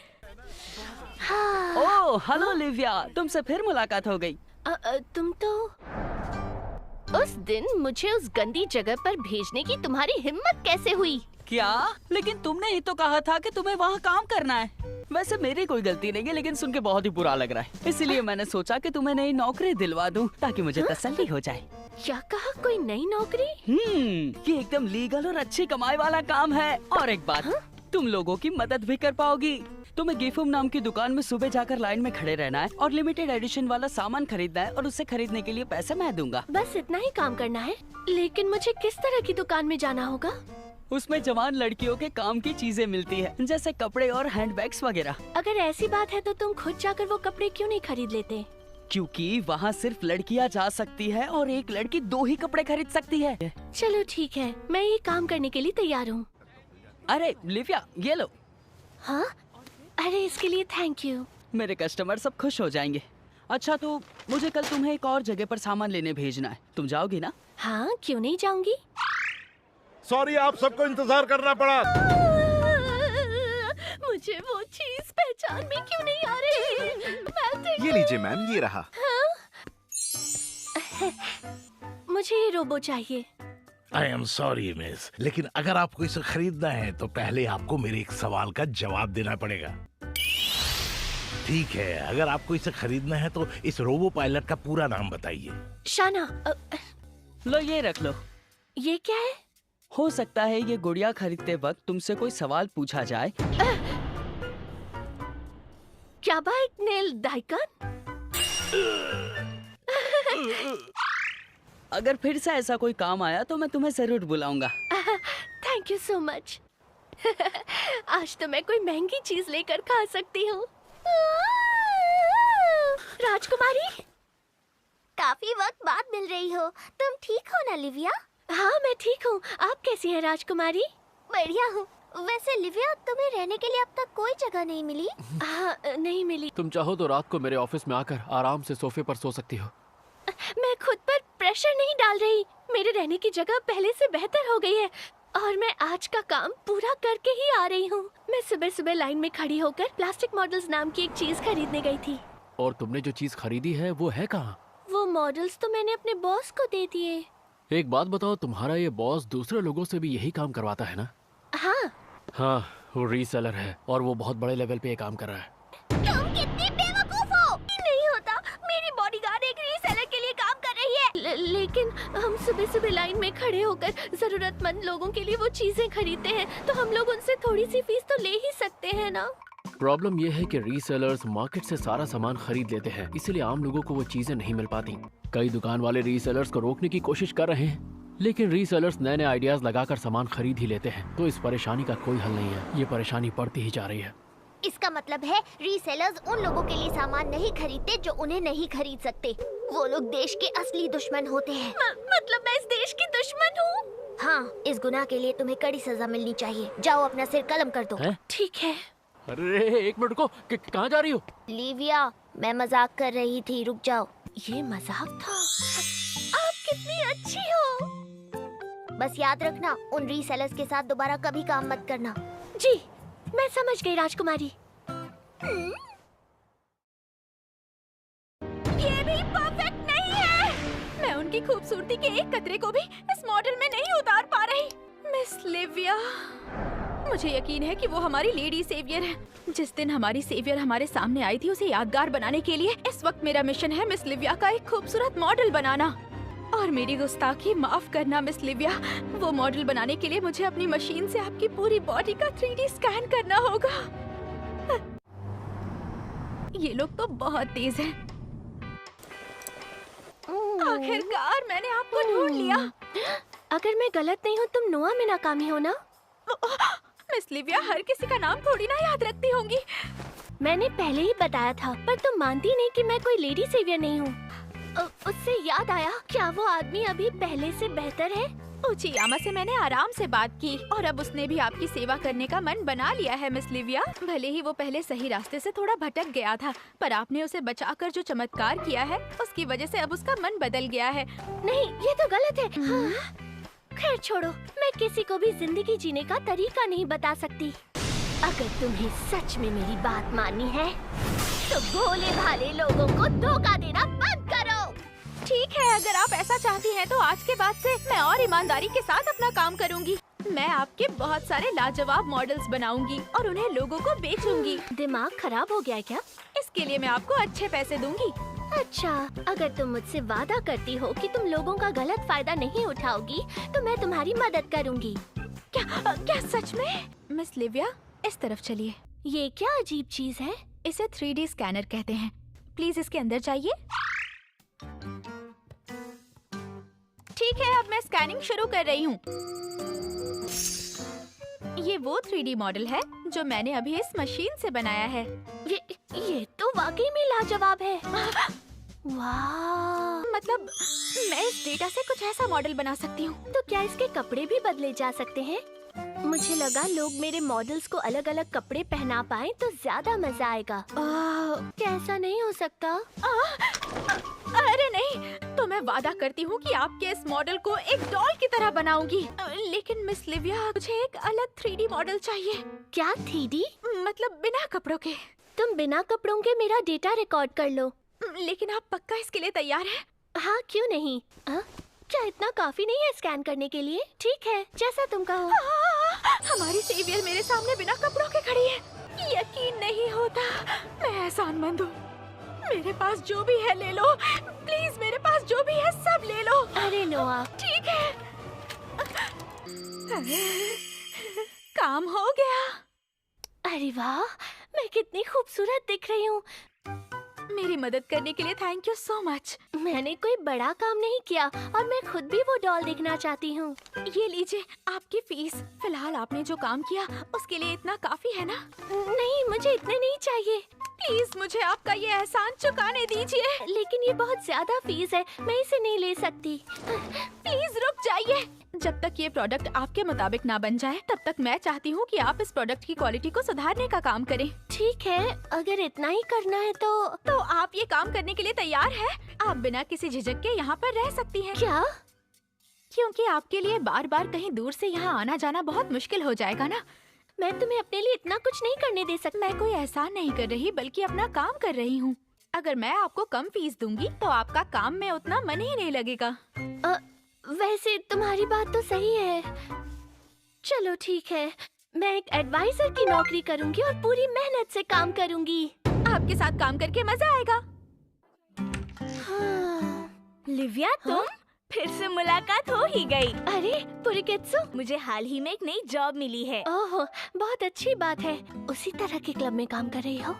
ओह हेलो लिविया, तुमसे फिर मुलाकात हो गई।
तुम तो उस दिन मुझे उस गंदी जगह पर भेजने की तुम्हारी हिम्मत कैसे हुई?
क्या? लेकिन तुमने ही तो कहा था कि तुम्हें वहाँ काम करना है। वैसे मेरी कोई गलती नहीं है, लेकिन सुन के बहुत ही बुरा लग रहा है। इसीलिए मैंने सोचा कि तुम्हें नई नौकरी दिलवा दूं ताकि मुझे तसल्ली हो जाए।
क्या कहा? कोई नई नौकरी?
ये एकदम लीगल और अच्छी कमाई वाला काम है। और एक बात, तुम लोगों की मदद भी कर पाओगी। तुम्हें गिफुम नाम की दुकान में सुबह जाकर लाइन में खड़े रहना है और लिमिटेड एडिशन वाला सामान खरीदना है और उसे खरीदने के लिए पैसे मैं दूंगा।
बस इतना ही काम करना है? लेकिन मुझे किस तरह की दुकान में जाना होगा?
उसमें जवान लड़कियों के काम की चीजें मिलती है, जैसे कपड़े और हैंडबैग्स वगैरह।
अगर ऐसी बात है तो तुम खुद जाकर वो कपड़े क्यों नहीं खरीद लेते?
क्योंकि वहाँ सिर्फ लड़कियाँ जा सकती है और एक लड़की 2 ही कपड़े खरीद सकती है।
चलो ठीक है, मैं ये काम करने के लिए तैयार हूँ।
अरे लिविया, ये लो।
हाँ? अरे इसके लिए थैंक यू।
मेरे कस्टमर सब खुश हो जाएंगे। अच्छा तो मुझे कल तुम्हें एक और जगह पर सामान लेने भेजना है, तुम जाओगी ना?
हाँ, क्यों नहीं जाऊंगी।
सॉरी, आप सबको इंतजार करना पड़ा।
मुझे वो चीज पहचान में क्यों नहीं आ रही?
ये लीजिए मैम, ये रहा।
मुझे ये रोबो चाहिए।
आई एम सॉरी मिस, लेकिन अगर आपको इसे खरीदना है तो पहले आपको मेरे एक सवाल का जवाब देना पड़ेगा। ठीक है, अगर आपको इसे खरीदना है तो इस रोबो पायलट का पूरा नाम बताइए।
शाना।
लो ये रख लो।
ये क्या है?
हो सकता है ये गुड़िया खरीदते वक्त तुमसे कोई सवाल पूछा जाए।
क्या बाइक नेल डाइकन?
अगर फिर से ऐसा कोई काम आया तो मैं तुम्हें जरूर बुलाऊंगा।
Thank you so much. आज तो मैं कोई महंगी चीज लेकर खा सकती हूँ। राजकुमारी,
काफी वक्त बाद मिल रही हो। तुम ठीक हो ना लिविया?
हाँ मैं ठीक हूँ। आप कैसी हैं राजकुमारी?
बढ़िया हूँ। वैसे लिविया, तुम्हें रहने के लिए अब तक कोई जगह नहीं मिली?
हाँ, नहीं मिली।
तुम चाहो तो रात को मेरे ऑफिस में आकर आराम से सोफे पर सो सकती हो।
मैं खुद पर प्रेशर नहीं डाल रही। मेरे रहने की जगह पहले से बेहतर हो गई है और मैं आज का काम पूरा करके ही आ रही हूँ। मैं सुबह सुबह लाइन में खड़ी होकर प्लास्टिक मॉडल्स नाम की एक चीज खरीदने गई थी।
और तुमने जो चीज खरीदी है वो है कहाँ?
वो मॉडल्स तो मैंने अपने बॉस को दे दिए।
एक बात बताओ, तुम्हारा ये बॉस दूसरे लोगों से भी यही काम करवाता है ना?
हाँ,
वो रीसेलर है और वो बहुत बड़े लेवल पे ये काम कर रहा है।
तुम कितनी बेवकूफ हो। नहीं होता, मेरी बॉडीगार्ड एक रीसेलर के लिए काम कर रही है।
लेकिन हम सुबह सुबह लाइन में खड़े होकर जरूरतमंद लोगों के लिए वो चीजें खरीदते हैं तो हम लोग उनसे थोड़ी सी फीस तो ले ही सकते हैं ना।
प्रॉब्लम ये है कि रीसेलर्स मार्केट से सारा सामान खरीद लेते हैं, इसलिए आम लोगों को वो चीजें नहीं मिल पाती। कई दुकान वाले रीसेलर्स को रोकने की कोशिश कर रहे हैं, लेकिन रीसेलर्स नए नए आइडियाज लगाकर सामान खरीद ही लेते हैं, तो इस परेशानी का कोई हल नहीं है। ये परेशानी बढ़ती ही जा रही है।
इसका मतलब है रीसेलर्स उन लोगों के लिए सामान नहीं खरीदते जो उन्हें नहीं खरीद सकते। वो लोग देश के असली दुश्मन होते हैं।
मतलब मैं इस देश की दुश्मन हूँ?
हाँ, इस गुनाह के लिए तुम्हें कड़ी सजा मिलनी चाहिए। जाओ अपना सिर कलम कर दो।
ठीक है।
अरे एक मिनट रुको, कहाँ जा रही हो?
लिविया, मैं मजाक कर रही थी, रुक जाओ।
ये मजाक था। आप कितनी अच्छी हो।
बस याद रखना, उन रीसेलर्स के साथ दोबारा कभी काम मत करना।
जी, मैं समझ गई राजकुमारी।
ये भी परफेक्ट नहीं है। मैं उनकी खूबसूरती के एक कतरे को भी इस मॉडल में नहीं उतार पा रही। मिस लिविया, मुझे यकीन है कि वो हमारी लेडी सेवियर है। जिस दिन हमारी सेवियर हमारे सामने आई थी उसे यादगार बनाने के लिए इस वक्त मेरा मिशन है मिस लिविया का एक खूबसूरत मॉडल बनाना। और मेरी गुस्ताखी माफ करना मिस लिविया, वो मॉडल बनाने के लिए मुझे अपनी मशीन से आपकी पूरी बॉडी का 3D स्कैन करना होगा। ये लोग तो बहुत तेज हैं। आखिरकार मैंने आपको ढूंढ लिया।
अगर मैं गलत नहीं हूँ तुम नोआ में नाकामी हो ना?
मिस लिविया हर किसी का नाम थोड़ी ना याद रखती होंगी।
मैंने पहले ही बताया था, पर तुम मानती नहीं कि मैं कोई लेडी सेवियर नहीं हूँ। उससे याद आया, क्या वो आदमी अभी पहले से बेहतर है?
उचियामा से मैंने आराम से बात की और अब उसने भी आपकी सेवा करने का मन बना लिया है मिस लिविया। भले ही वो पहले सही रास्ते से थोड़ा भटक गया था, पर आपने उसे बचाकर जो चमत्कार किया है उसकी वजह से अब उसका मन बदल गया है।
नहीं, ये तो गलत है। हाँ। खैर छोड़ो, मैं किसी को भी जिंदगी जीने का तरीका नहीं बता सकती। अगर तुम्हें सच में मेरी बात माननी है तो भोले भाले लोगों को धोखा देना बंद करो।
ठीक है, अगर आप ऐसा चाहती हैं तो आज के बाद से मैं और ईमानदारी के साथ अपना काम करूंगी। मैं आपके बहुत सारे लाजवाब मॉडल्स बनाऊंगी और उन्हें लोगों को बेचूंगी।
दिमाग खराब हो गया क्या?
इसके लिए मैं आपको अच्छे पैसे दूंगी।
अच्छा, अगर तुम मुझसे वादा करती हो कि तुम लोगों का गलत फायदा नहीं उठाओगी तो मैं तुम्हारी मदद करूंगी।
क्या सच में? मिस लिविया, इस तरफ चलिए।
ये क्या अजीब चीज है?
इसे 3D स्कैनर कहते हैं। प्लीज इसके अंदर जाइए। ठीक है, अब मैं स्कैनिंग शुरू कर रही हूँ। ये वो 3D मॉडल है जो मैंने अभी इस मशीन से बनाया है।
ये तो वाकई में लाजवाब है। वाह!
मतलब मैं इस डेटा से कुछ ऐसा मॉडल बना सकती हूँ।
तो क्या इसके कपड़े भी बदले जा सकते हैं? मुझे लगा लोग मेरे मॉडल्स को अलग अलग कपड़े पहना पाएं तो ज्यादा मजा आएगा। क्या ऐसा नहीं हो सकता?
अरे नहीं, तो मैं वादा करती हूँ कि आपके इस मॉडल को एक डॉल की तरह बनाऊंगी। लेकिन मिस लिविया, मुझे एक अलग 3D मॉडल चाहिए।
क्या 3D?
मतलब बिना कपड़ों के।
तुम बिना कपड़ों के मेरा डेटा रिकॉर्ड कर लो।
लेकिन आप पक्का इसके लिए तैयार हैं?
हाँ, क्यों नहीं? क्या इतना काफी नहीं है स्कैन करने के लिए? ठीक है, जैसा तुम कहो।
हमारी सेवियर मेरे सामने बिना कपड़ों के खड़ी है। यकीन नहीं होता। मैं एहसानमंद हूँ। मेरे पास जो भी है ले लो। प्लीज, मेरे पास जो भी है सब ले लो।
अरे नोआ।
ठीक है। काम हो गया।
अरे वाह, मैं कितनी खूबसूरत दिख रही हूँ।
मेरी मदद करने के लिए थैंक यू सो मच।
मैंने कोई बड़ा काम नहीं किया और मैं खुद भी वो डॉल देखना चाहती हूँ।
ये लीजिए आपकी फीस। फिलहाल आपने जो काम किया उसके लिए इतना काफी है ना?
नहीं, मुझे इतने नहीं चाहिए।
प्लीज मुझे आपका ये एहसान चुकाने दीजिए।
लेकिन ये बहुत ज्यादा फीस है, मैं इसे नहीं ले सकती।
प्लीज रुक जाइए। जब तक ये प्रोडक्ट आपके मुताबिक ना बन जाए तब तक मैं चाहती हूँ कि आप इस प्रोडक्ट की क्वालिटी को सुधारने का काम करें।
ठीक है, अगर इतना ही करना है तो
आप ये काम करने के लिए तैयार हैं? आप बिना किसी झिझक के यहाँ पर रह सकती हैं।
क्या?
क्योंकि आपके लिए बार बार कहीं दूर से यहाँ आना जाना बहुत मुश्किल हो जाएगा ना।
मैं तुम्हें अपने लिए इतना कुछ नहीं करने दे सकती।
मैं कोई एहसान नहीं कर रही बल्कि अपना काम कर रही हूँ। अगर मैं आपको कम फीस दूंगी तो आपका काम में उतना मन ही नहीं लगेगा।
वैसे तुम्हारी बात तो सही है। चलो ठीक है, मैं एक एडवाइजर की नौकरी करूंगी और पूरी मेहनत से काम करूंगी।
आपके साथ काम करके मजा आएगा।
लिविया, तुम फिर से मुलाकात हो ही गई।
अरे पुरिकेत्सु,
मुझे हाल ही में एक नई जॉब मिली है।
ओह, बहुत अच्छी बात है। उसी तरह के क्लब में काम कर रही हो?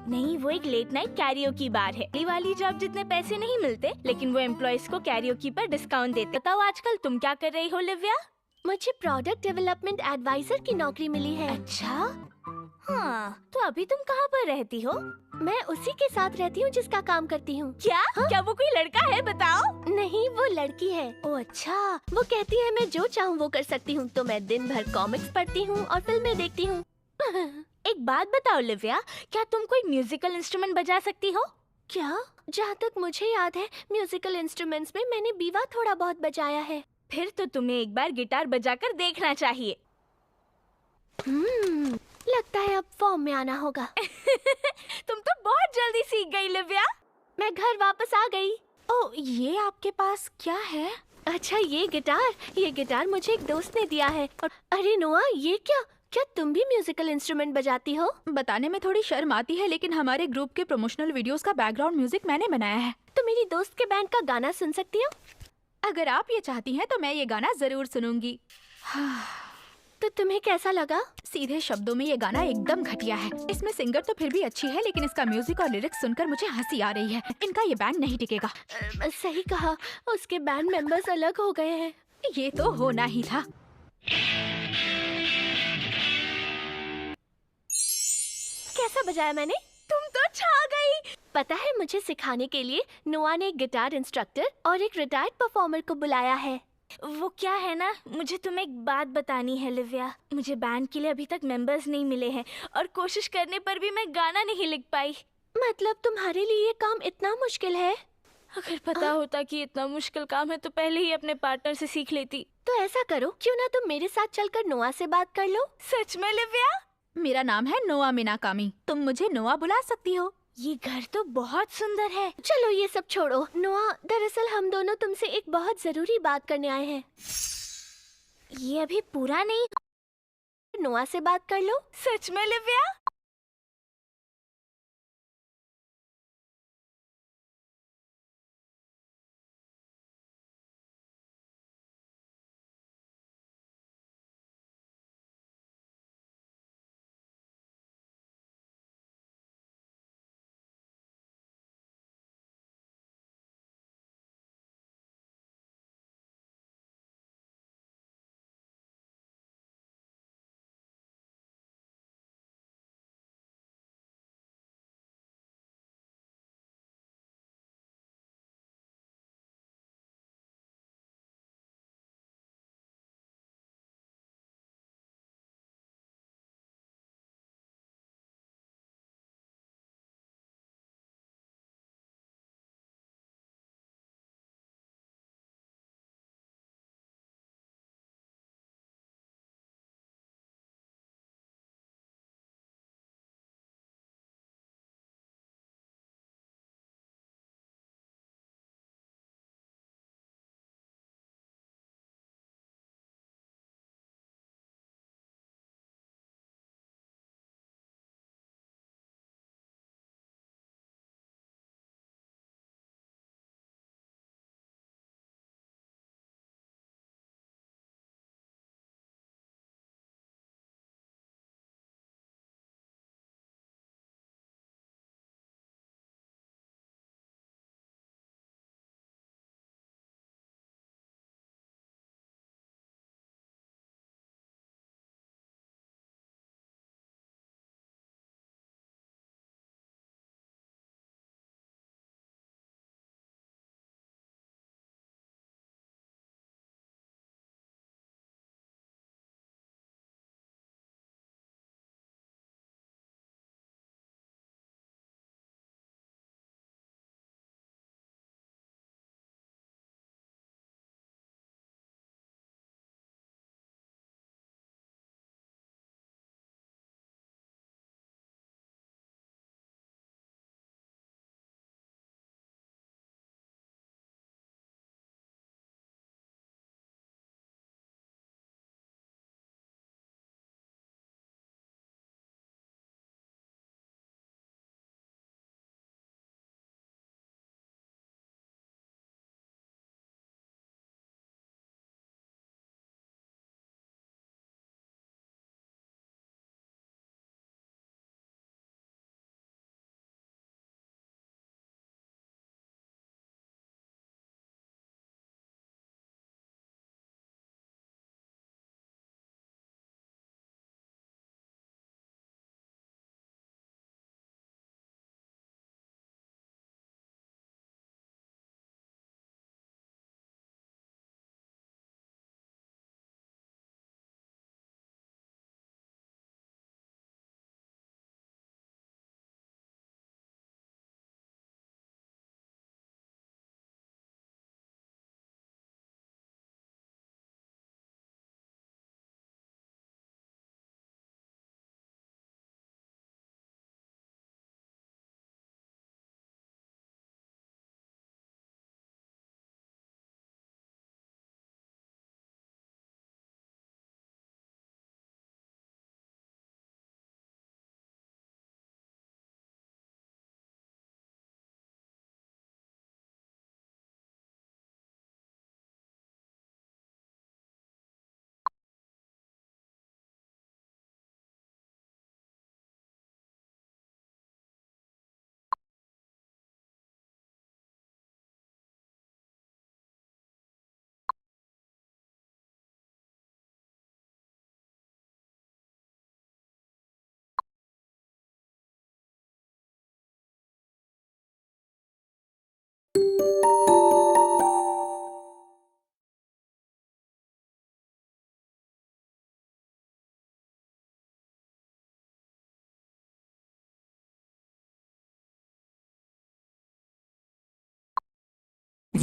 नहीं, वो एक लेट नाइट कैरियोकी बार है। ये वाली जॉब जितने पैसे नहीं मिलते, लेकिन वो एम्प्लॉइज को कैरियोकी पर डिस्काउंट देते। बताओ आजकल तुम क्या कर रही हो लिविया?
मुझे प्रोडक्ट डेवलपमेंट एडवाइजर की नौकरी मिली है।
अच्छा? हाँ, तो अभी तुम कहाँ पर रहती हो?
मैं उसी के साथ रहती हूँ जिसका काम करती हूँ।
क्या?
हाँ?
क्या वो कोई लड़का है? बताओ।
नहीं, वो लड़की है। ओ अच्छा, वो कहती है मैं जो चाहूँ वो कर सकती हूँ, तो मैं दिन भर कॉमिक्स पढ़ती हूँ और फिल्में देखती हूँ।
एक बात बताओ लिव्या, क्या तुम कोई म्यूजिकल इंस्ट्रूमेंट बजा सकती हो?
क्या? जहाँ तक मुझे याद है, म्यूजिकल इंस्ट्रूमेंट्स में मैंने बीवा थोड़ा बहुत बजाया है।
फिर तो तुम्हें एक बार गिटार बजाकर देखना चाहिए।
लगता है अब फॉर्म में आना होगा।
तुम तो बहुत जल्दी सीख गई लिव्या।
मैं घर वापस आ गई।
ओ, ये आपके पास क्या है?
अच्छा, ये गिटार मुझे एक दोस्त ने दिया है। और अरे नोआ, ये क्या तुम भी म्यूजिकल इंस्ट्रूमेंट बजाती हो?
बताने में थोड़ी शर्म आती है, लेकिन हमारे ग्रुप के प्रमोशनल वीडियोस का बैकग्राउंड म्यूजिक मैंने बनाया है।
तो मेरी दोस्त के बैंड का गाना सुन सकती हो?
अगर आप ये चाहती हैं तो मैं ये गाना जरूर सुनूंगी।
तो तुम्हें कैसा लगा?
सीधे शब्दों में ये गाना एकदम घटिया है। इसमें सिंगर तो फिर भी अच्छी है, लेकिन इसका म्यूजिक और लिरिक्स सुनकर मुझे हंसी आ रही है। इनका ये बैंड नहीं टिकेगा।
सही कहा, उसके बैंड मेंबर्स अलग हो गए हैं।
ये तो होना ही था।
कैसा बजाया मैंने?
तुम तो छा गई।
पता है, मुझे सिखाने के लिए नोआ ने एक गिटार इंस्ट्रक्टर और एक रिटायर्ड परफॉर्मर को बुलाया है।
वो क्या है ना, मुझे तुम्हें एक बात बतानी है लिव्या। मुझे बैंड के लिए अभी तक मेंबर्स नहीं मिले हैं और कोशिश करने पर भी मैं गाना नहीं लिख पाई।
मतलब तुम्हारे लिए ये काम इतना मुश्किल है?
अगर पता होता कि इतना मुश्किल काम है तो पहले ही अपने पार्टनर से सीख लेती।
तो ऐसा करो, क्यों ना तुम मेरे साथ चलकर नोआ से बात कर लो?
सच में लिव्या?
मेरा नाम है नोआ मिनाकामी। तुम मुझे नोआ बुला सकती हो।
ये घर तो बहुत सुंदर है।
चलो ये सब छोड़ो। नोआ, दरअसल हम दोनों तुमसे एक बहुत जरूरी बात करने आए हैं।
ये अभी पूरा नहीं।
नोआ से बात कर लो।
सच में लिव्या?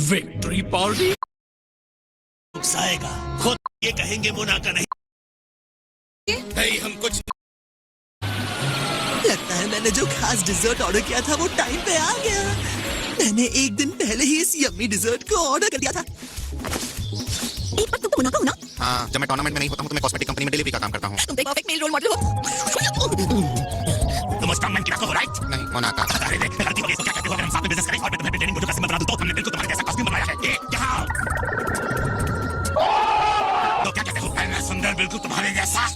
विक्ट्री पार्टी आएगा, खुद ये कहेंगे मुनाका नहीं। नहीं, हम कुछ
लगता है मैंने जो खास डिजर्ट ऑर्डर किया था वो टाइम पे आ गया। मैंने एक दिन पहले ही इस यम्मी डिजर्ट को ऑर्डर कर दिया था। एक बार तुमको मुनाफा होना?
हाँ, जब मैं टूर्नामेंट में नहीं होता हूँ तो मैं कॉस्मेटिक कंपनी में डिलीवरी का काम करता हूँ।
तुम तो एक परफेक्ट मेल रोल मॉडल हो।
तुम उस स्ट्रॉन्गमैन की बात हो, राइट?
नहीं, मोनाका।
अरे देख, लड़की को क्या कहते हो? अगर हम साथ में बिजनेस करें और मैं तुम्हें ट्रेनिंग वीडियो का सिंबल बना दूं तो हमने बिल्कुल तुम्हारे जैसा कॉस्ट्यूम बनवाया है। ये क्या? तो क्या कहते हो? मैं सुंदर बिल्कुल तुम्हारे जैसा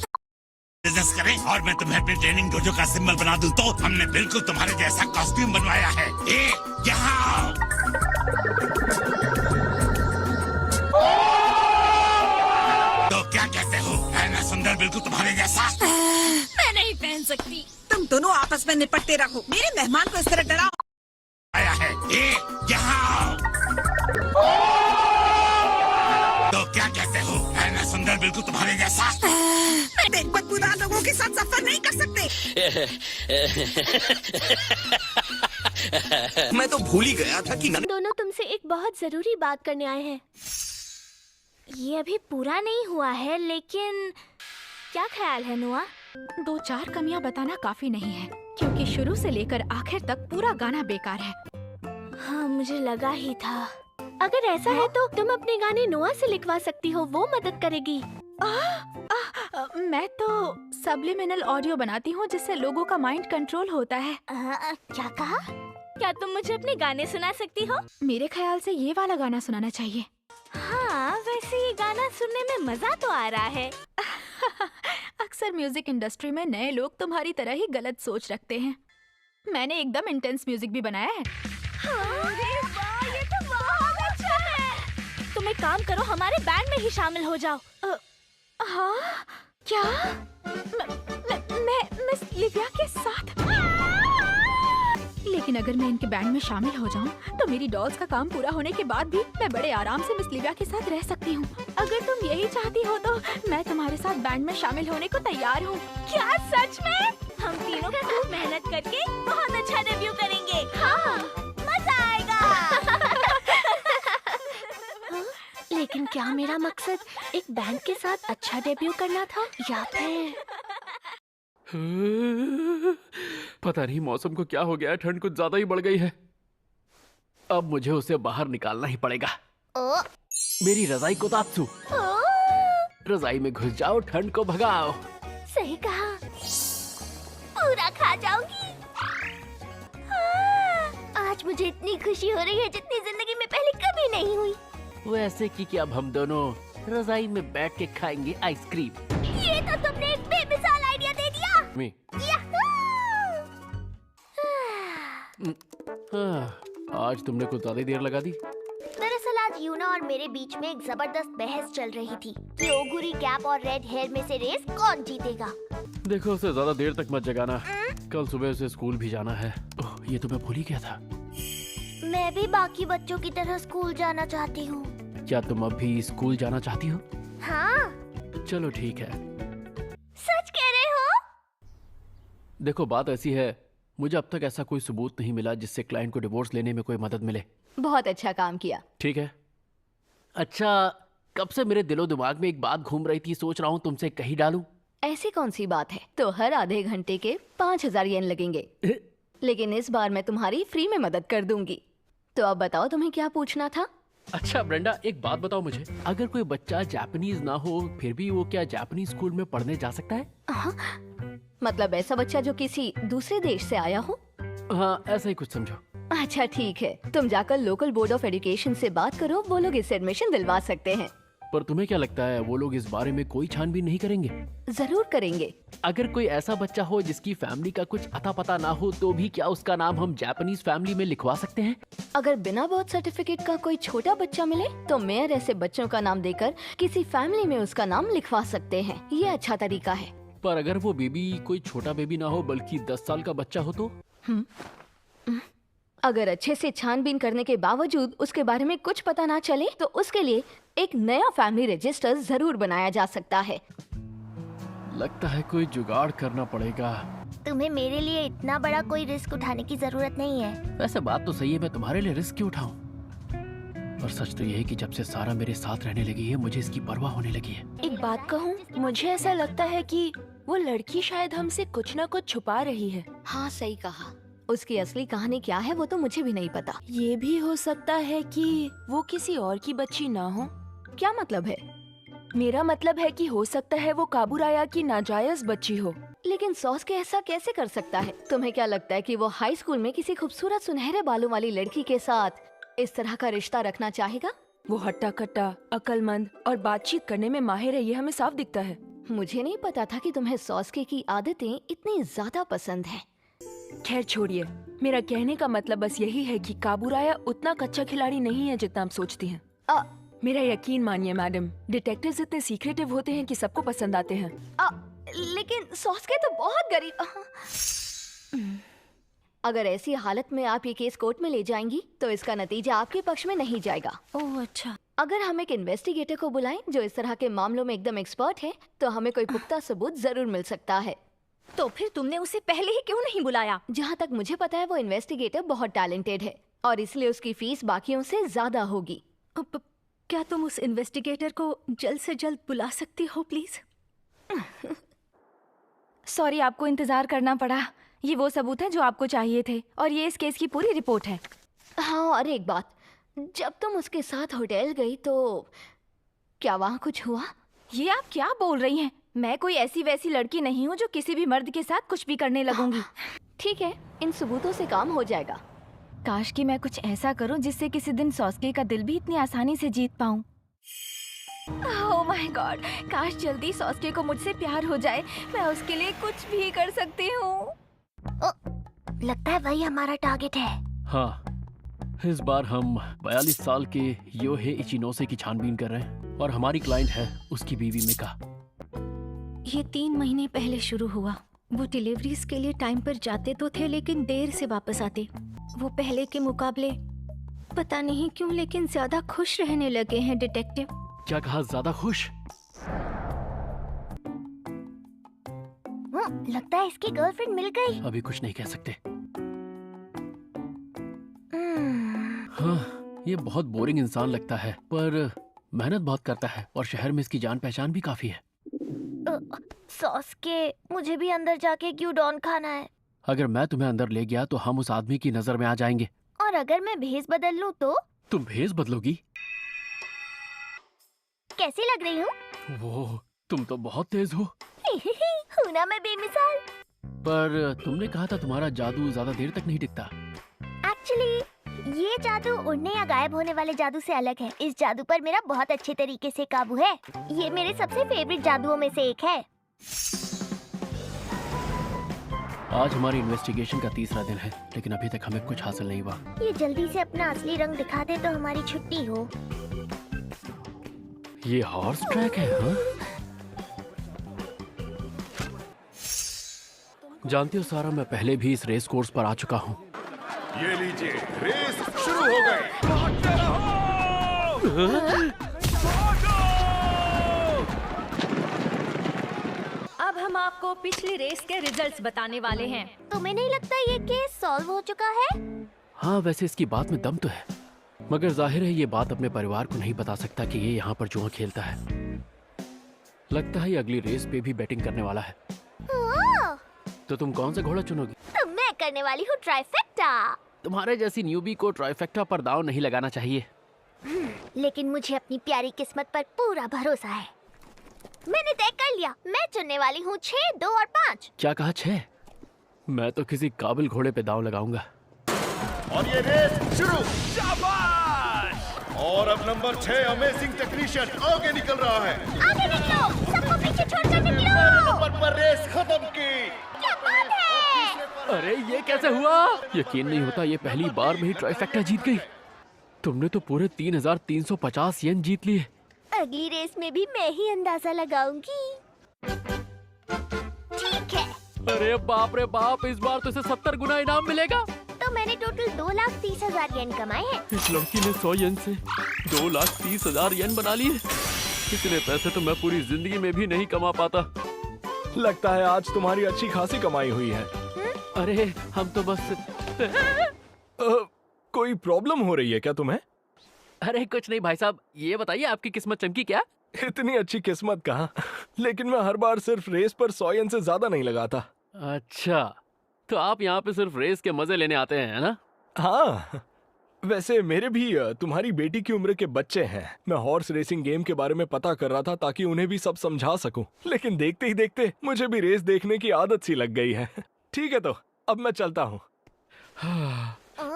बिजनेस करें और मैं तुम्हें अपनी ट्रेनिंग डोजो का सिंबल बना दूं तो हमने बिल्कुल तुम्हारे जैसा कॉस्ट्यूम बनवाया है। ये यहाँ तो क्या कहते हो? मैं सुंदर बिल्कुल तुम्हारे जैसा।
मैं नहीं पहन सकती। तुम दोनों आपस में निपटते रहो, मेरे मेहमान को इस तरह डराओ।
आया है। ये यहाँ तो क्या कहते हो? मैं सुंदर बिल्कुल तुम्हारे जैसा।
मैं बदबूदार लोगों के साथ सफर नहीं कर सकते।
मैं तो भूल ही गया था कि
दोनों तुमसे एक बहुत जरूरी बात करने आए हैं।
ये अभी पूरा नहीं हुआ है, लेकिन क्या ख्याल है नुआ?
2-4 कमियां बताना काफी नहीं है, क्योंकि शुरू से लेकर आखिर तक पूरा गाना बेकार है।
हाँ, मुझे लगा ही था।
अगर ऐसा है तो तुम अपने गाने नोआ से लिखवा सकती हो, वो मदद करेगी।
मैं तो सबलिमिनल ऑडियो बनाती हूँ जिससे लोगों का माइंड कंट्रोल होता है।
क्या कहा? क्या तुम मुझे अपने गाने सुना सकती हो?
मेरे ख्याल से ये वाला गाना सुनाना चाहिए।
हाँ, वैसे ये गाना सुनने में मजा तो आ रहा है।
अक्सर म्यूजिक इंडस्ट्री में नए लोग तुम्हारी तरह ही गलत सोच रखते हैं। मैंने एकदम इंटेंस म्यूजिक भी बनाया है।
हाँ, ये तो बहुत अच्छा है। तुम एक काम करो, हमारे बैंड में ही शामिल हो जाओ।
हाँ? क्या? मैं मिस लिविया के साथ? लेकिन अगर मैं इनके बैंड में शामिल हो जाऊं, तो मेरी डॉल्स का काम पूरा होने के बाद भी मैं बड़े आराम से मिस लिविया के साथ रह सकती हूँ। अगर तुम यही चाहती हो तो मैं तुम्हारे साथ बैंड में शामिल होने को तैयार हूँ।
क्या सच में? हम तीनों खूब मेहनत करके बहुत अच्छा डेब्यू करेंगे। हाँ, मजा आएगा।
लेकिन क्या मेरा मकसद एक बैंड के साथ अच्छा डेब्यू करना था या फिर
पता नहीं मौसम को क्या हो गया है, ठंड कुछ ज्यादा ही बढ़ गई है। अब मुझे उसे बाहर निकालना ही पड़ेगा। मेरी रजाई को तात्सु, रजाई में घुस जाओ, ठंड को भगाओ।
सही कहा, पूरा खा जाऊंगी। आज मुझे इतनी खुशी हो रही है जितनी जिंदगी में पहले कभी नहीं हुई।
वैसे कि अब हम दोनों रजाई में बैठ के खाएंगे आइसक्रीम।
ये तो तुमने एक बेमिसाल आइडिया दे दिया।
आज तुमने कुछ ज्यादा देर लगा दी।
दरअसल आज यूना और मेरे बीच में एक जबरदस्त बहस चल रही थी कि ओगुरी कैप और रेड हेयर में से रेस कौन जीतेगा।
देखो, उसे ज्यादा देर तक मत जगाना, कल सुबह उसे स्कूल भी जाना है। ये तो मैं भूल ही गया था।
मैं भी बाकी बच्चों की तरह स्कूल जाना चाहती हूँ।
क्या तुम अब भी स्कूल जाना चाहती हो?
हाँ।
चलो ठीक है।
सच कह रहे हो?
देखो, बात ऐसी है, मुझे अब तक ऐसा कोई सबूत नहीं मिला जिससे क्लाइंट को डिवोर्स लेने में कोई मदद मिले।
बहुत अच्छा काम किया।
ठीक है। अच्छा, कब से मेरे दिलो दिमाग में एक बात घूम रही थी, सोच रहा हूँ तुमसे कही डालूं।
ऐसी कौन सी बात है? तो हर आधे घंटे के 5000 येन लगेंगे, लेकिन इस बार मैं तुम्हारी फ्री में मदद कर दूंगी। तो अब बताओ तुम्हें क्या पूछना था?
अच्छा ब्रेंडा, एक बात बताओ मुझे, अगर कोई बच्चा जापानीज ना हो फिर भी वो क्या जापानीज स्कूल में पढ़ने जा सकता है?
मतलब ऐसा बच्चा जो किसी दूसरे देश से आया हो?
हाँ, ऐसा ही कुछ समझो।
अच्छा ठीक है, तुम जाकर लोकल बोर्ड ऑफ एजुकेशन से बात करो, वो लोग इससे एडमिशन दिलवा सकते हैं।
पर तुम्हें क्या लगता है वो लोग इस बारे में कोई छानबीन नहीं करेंगे?
जरूर करेंगे।
अगर कोई ऐसा बच्चा हो जिसकी फैमिली का कुछ अता पता ना हो तो भी क्या उसका नाम हम जापानीज फैमिली में लिखवा सकते हैं?
अगर बिना बर्थ सर्टिफिकेट का कोई छोटा बच्चा मिले तो मेयर ऐसे बच्चों का नाम देकर किसी फैमिली में उसका नाम लिखवा सकते हैं। ये अच्छा तरीका है।
पर अगर वो बेबी कोई छोटा बेबी ना हो बल्कि 10 साल का बच्चा हो तो?
अगर अच्छे से छानबीन करने के बावजूद उसके बारे में कुछ पता ना चले तो उसके लिए एक नया फैमिली रजिस्टर जरूर बनाया जा सकता है।
लगता है कोई जुगाड़ करना पड़ेगा।
तुम्हें मेरे लिए इतना बड़ा कोई रिस्क उठाने की जरूरत नहीं है।
वैसे बात तो सही है, मैं तुम्हारे लिए रिस्क क्यों उठाऊं? पर सच तो ये है कि जब से सारा मेरे साथ रहने लगी है मुझे इसकी परवाह होने लगी है।
एक बात कहूँ, मुझे ऐसा लगता है कि वो लड़की शायद हमसे कुछ न कुछ छुपा रही है।
हाँ सही कहा। उसकी असली कहानी क्या है वो तो मुझे भी नहीं पता।
ये भी हो सकता है कि वो किसी और की बच्ची ना हो।
क्या मतलब है?
मेरा मतलब है कि हो सकता है वो काबूराया की नाजायज बच्ची हो।
लेकिन सॉस्के ऐसा कैसे कर सकता है? तुम्हें क्या लगता है कि वो हाई स्कूल में किसी खूबसूरत सुनहरे बालों वाली लड़की के साथ इस तरह का रिश्ता रखना चाहेगा?
वो हट्टा कट्टा, अक्लमंद और बातचीत करने में माहिर है, ये हमें साफ दिखता है।
मुझे नहीं पता था कि तुम्हें सॉस्के की आदतें इतनी ज्यादा पसंद हैं।
खैर छोड़िए, मेरा कहने का मतलब बस यही है कि काबूराया उतना कच्चा खिलाड़ी नहीं है जितना आप सोचती हैं। मेरा यकीन मानिए मैडम, डिटेक्टिव्स इतने सीक्रेटिव होते हैं कि सबको पसंद आते हैं।
लेकिन सॉस्के तो बहुत गरीब। अगर ऐसी हालत में आप ये केस कोर्ट में ले जाएंगी तो इसका नतीजा आपके पक्ष में नहीं जाएगा।
ओह अच्छा।
अगर हम एक इन्वेस्टिगेटर को बुलाएं जो इस तरह के मामलों में एकदम एक्सपर्ट है तो हमें कोई पुख्ता सबूत जरूर मिल सकता है।
तो फिर तुमने उसे पहले ही क्यों नहीं बुलाया?
जहाँ तक मुझे पता है वो इन्वेस्टिगेटर बहुत टैलेंटेड है और इसलिए उसकी फीस बाकियों से ज्यादा होगी।
क्या तुम उस इन्वेस्टिगेटर को जल्द से जल्द बुला सकती हो प्लीज?
सॉरी, आपको इंतजार करना पड़ा। ये वो सबूत हैं जो आपको चाहिए थे और ये इस केस की पूरी रिपोर्ट है।
हाँ, और एक बात, जब तुम उसके साथ होटल गई तो क्या वहाँ कुछ हुआ?
ये आप क्या बोल रही हैं? मैं कोई ऐसी वैसी लड़की नहीं हूँ जो किसी भी मर्द के साथ कुछ भी करने लगूंगी।
ठीक है, इन सबूतों से काम हो जाएगा।
काश कि मैं कुछ ऐसा करूं जिससे किसी दिन सॉस्के का दिल भी इतनी आसानी से जीत पाऊं। ओह माय गॉड, काश जल्दी सॉस्के को मुझसे प्यार हो जाए। मैं उसके लिए कुछ भी कर सकती हूँ।
लगता है वही हमारा टारगेट है।
हाँ, इस बार हम 42 साल के योहे इचिनोसे की छानबीन कर रहे हैं और हमारी क्लाइंट है उसकी बीवी मिका।
ये 3 महीने पहले शुरू हुआ। वो डिलीवरीज के लिए टाइम पर जाते तो थे लेकिन देर से वापस आते। वो पहले के मुकाबले पता नहीं क्यों लेकिन ज्यादा खुश रहने लगे हैं डिटेक्टिव।
क्या कहा, ज्यादा खुश?
लगता है इसकी गर्लफ्रेंड मिल गई।
अभी कुछ नहीं कह सकते। हाँ, ये बहुत बोरिंग इंसान लगता है पर मेहनत बहुत करता है और शहर में इसकी जान पहचान भी काफी है।
सॉस्के, मुझे भी अंदर जाके ग्यूडॉन खाना है।
अगर मैं तुम्हें अंदर ले गया तो हम उस आदमी की नजर में आ जाएंगे।
और अगर मैं भेस बदल लूं तो?
तुम भेस बदलोगी?
कैसी लग रही हूँ?
वो, तुम तो बहुत तेज हो।
हूं ना मैं बेमिसाल।
पर तुमने कहा था तुम्हारा जादू ज्यादा देर तक नहीं टिकता।
एक्चुअली ये जादू उड़ने या गायब होने वाले जादू से अलग है। इस जादू पर मेरा बहुत अच्छे तरीके से काबू है। ये मेरे सबसे फेवरेट जादुओं में से एक है।
आज हमारी इन्वेस्टिगेशन का 3रा दिन है लेकिन अभी तक हमें कुछ हासिल नहीं हुआ।
ये जल्दी से अपना असली रंग दिखा दे तो हमारी छुट्टी हो।
ये हॉर्स ट्रैक है? हाँ? जानती हो सारा, मैं पहले भी इस रेस कोर्स पर आ चुका हूँ।
ये लीजिए, रेस शुरू हो गई।
अब हम आपको पिछली रेस के रिजल्ट्स बताने वाले हैं। तुम्हें नहीं लगता ये केस सॉल्व हो चुका है?
हाँ, वैसे इसकी बात में दम तो है मगर जाहिर है ये बात अपने परिवार को नहीं बता सकता कि ये यहाँ पर जुआ खेलता है। लगता है ये अगली रेस पे भी बैटिंग करने वाला है। तो तुम कौन सा घोड़ा चुनोगी?
तो मैं करने वाली हूँ ट्राइफेक्टा।
तुम्हारे जैसी न्यूबी को ट्राइफेक्टा पर दाव नहीं लगाना चाहिए।
लेकिन मुझे अपनी प्यारी किस्मत पर पूरा भरोसा है। मैंने तय कर लिया, मैं चुनने वाली हूँ 6, 2 और 5।
क्या कहा 6? मैं तो किसी काबिल घोड़े पे दाव लगाऊंगा।
और ये रेस शुरू। शाबाश! और अब नंबर 6 अमेजिंग टेक्नीशियन आगे निकल रहा है।
आगे निकलो, सबको पीछे छोड़कर निकलो।
नंबर पर रेस खत्म की।
क्या बात है?
अरे ये कैसे हुआ? यकीन नहीं होता, ये पहली बार में ही ट्राइफेक्टा जीत गई। तुमने तो पूरे 3350 येन जीत लिए।
अगली रेस में भी मैं ही अंदाजा लगाऊंगी। ठीक है।
अरे बाप रे बाप, इस बार तो इसे 70 गुना इनाम मिलेगा।
तो मैंने टोटल 2,30,000 येन कमाए हैं।
इस लड़की ने 100 येन से 2,30,000 येन बना लिए। इतने पैसे तो मैं पूरी जिंदगी में भी नहीं कमा पाता।
लगता है आज तुम्हारी अच्छी खासी कमाई हुई है।
अरे हम तो बस
कोई प्रॉब्लम हो रही है क्या तुम्हें?
अरे कुछ नहीं भाई साहब, ये बताइए आपकी किस्मत चमकी क्या?
इतनी अच्छी किस्मत कहाँ, लेकिन मैं हर बार सिर्फ रेस पर 100 येन से ज्यादा नहीं लगाता।
अच्छा, तो आप यहाँ पे सिर्फ रेस के मजे लेने आते हैं, है ना?
हाँ, वैसे मेरे भी तुम्हारी बेटी की उम्र के बच्चे हैं। मैं हॉर्स रेसिंग गेम के बारे में पता कर रहा था ताकि उन्हें भी सब समझा सकूं, लेकिन देखते ही देखते मुझे भी रेस देखने की आदत सी लग गई है। ठीक है, तो अब मैं चलता हूँ।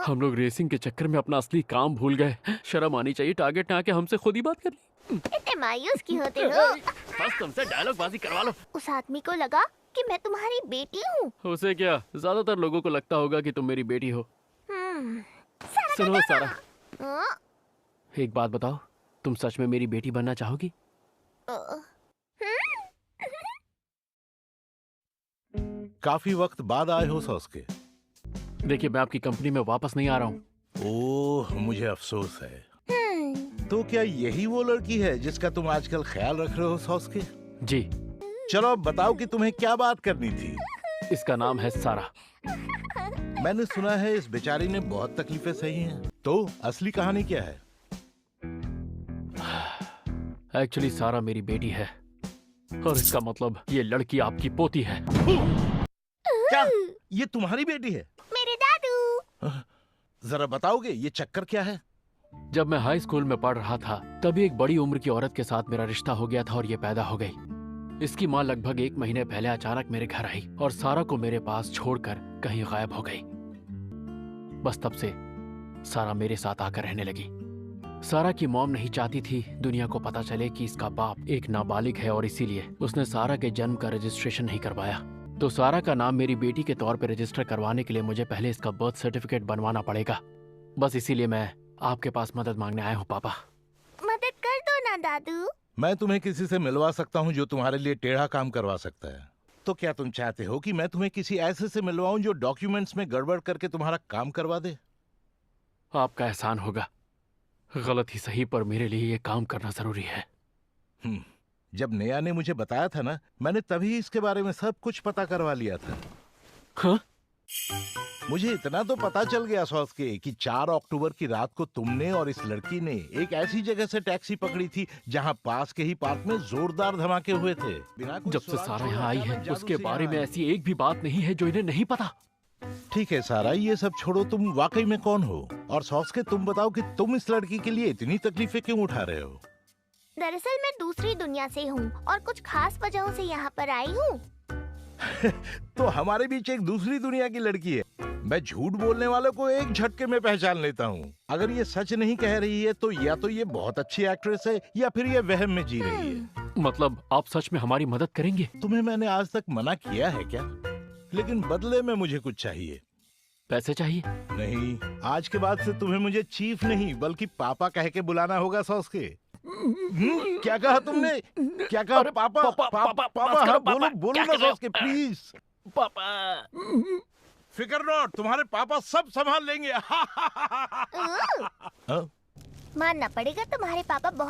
हम लोग रेसिंग के चक्कर में अपना असली काम भूल गए। शर्म आनी चाहिए, टारगेट ने आके हमसे खुद ही बात कर ली।
इतने मायूस क्यों होते हो?
बस तुमसे डायलॉग बाजी करवा लो।
उस आदमी को लगा कि मैं तुम्हारी बेटी हूँ।
उसे क्या, ज्यादातर लोगों को लगता होगा कि तुम मेरी बेटी हो। सुनो सारा, एक बात बताओ, तुम सच में मेरी बेटी बनना चाहोगी?
काफी वक्त बाद आए हो सॉस्के।
देखिए, मैं आपकी कंपनी में वापस नहीं आ रहा हूँ।
ओह, मुझे अफसोस है। तो क्या यही वो लड़की है जिसका तुम आजकल ख्याल रख रहे हो सॉस्के?
जी।
चलो अब बताओ कि तुम्हें क्या बात करनी थी।
इसका नाम है सारा।
मैंने सुना है इस बेचारी ने बहुत तकलीफें सही हैं। तो असली कहानी क्या है?
एक्चुअली सारा मेरी बेटी है, और इसका मतलब ये लड़की आपकी पोती है।
क्या ये तुम्हारी बेटी है?
मेरे दादू।
जरा बताओगे ये चक्कर क्या है?
जब मैं हाई स्कूल में पढ़ रहा था, तभी एक बड़ी उम्र की औरत के साथ मेरा रिश्ता हो गया था और ये पैदा हो गई। इसकी माँ लगभग 1 महीने पहले अचानक मेरे घर आई और सारा को मेरे पास छोड़कर कहीं गायब हो गई। बस तब से सारा मेरे साथ आकर रहने लगी। सारा की मॉम नहीं चाहती थी दुनिया को पता चले कि इसका बाप एक नाबालिग है, और इसीलिए उसने सारा के जन्म का रजिस्ट्रेशन नहीं करवाया। तो सारा का नाम मेरी बेटी के तौर पर रजिस्टर करवाने के लिए मुझे पहले इसका बर्थ सर्टिफिकेट बनवाना पड़ेगा। बस इसीलिए मैं आपके पास मदद मांगने आया हूँ पापा।
मदद कर दो ना दादू।
मैं तुम्हें किसी से मिलवा सकता हूँ जो तुम्हारे लिए टेढ़ा काम करवा सकता है। तो क्या तुम चाहते हो कि मैं तुम्हें किसी ऐसे से मिलवाऊं जो डॉक्यूमेंट्स में गड़बड़ करके तुम्हारा काम करवा दे?
आपका एहसान होगा। गलत ही सही, पर मेरे लिए ये काम करना जरूरी है।
जब नेहा ने मुझे बताया था ना, मैंने तभी इसके बारे में सब कुछ पता करवा लिया था।
हाँ?
मुझे इतना तो पता चल गया सॉस्के कि 4 अक्टूबर की रात को तुमने और इस लड़की ने एक ऐसी जगह से टैक्सी पकड़ी थी जहां पास के ही पार्क में जोरदार धमाके हुए थे।
जब से सारा यहाँ आई है, उसके बारे में ऐसी एक भी बात नहीं है जो इन्हें नहीं पता।
ठीक है सारा, ये सब छोड़ो, तुम वाकई में कौन हो? और सॉस्के तुम बताओ कि तुम इस लड़की के लिए इतनी तकलीफें क्यों उठा रहे हो?
दरअसल मैं दूसरी दुनिया से हूँ और कुछ खास वजहों से यहाँ पर आई हूँ।
तो हमारे बीच एक दूसरी दुनिया की लड़की है। मैं झूठ बोलने वालों को एक झटके में पहचान लेता हूँ। अगर ये सच नहीं कह रही है तो या तो ये बहुत अच्छी एक्ट्रेस है या फिर ये वहम में जी रही है।
मतलब आप सच में हमारी मदद करेंगे?
तुम्हें मैंने आज तक मना किया है क्या? लेकिन बदले में मुझे कुछ चाहिए।
पैसे चाहिए?
नहीं, आज के बाद से तुम्हें मुझे चीफ नहीं बल्कि पापा कह के बुलाना होगा सॉस्के। क्या कहा तुमने? क्या कहा? पापा पापा पापा, हाँ बोलो बोलो ना सॉस्के प्लीज।
पापा
फिकर नॉट, तुम्हारे पापा सब संभाल लेंगे।
मानना पड़ेगा, तुम्हारे पापा बहुत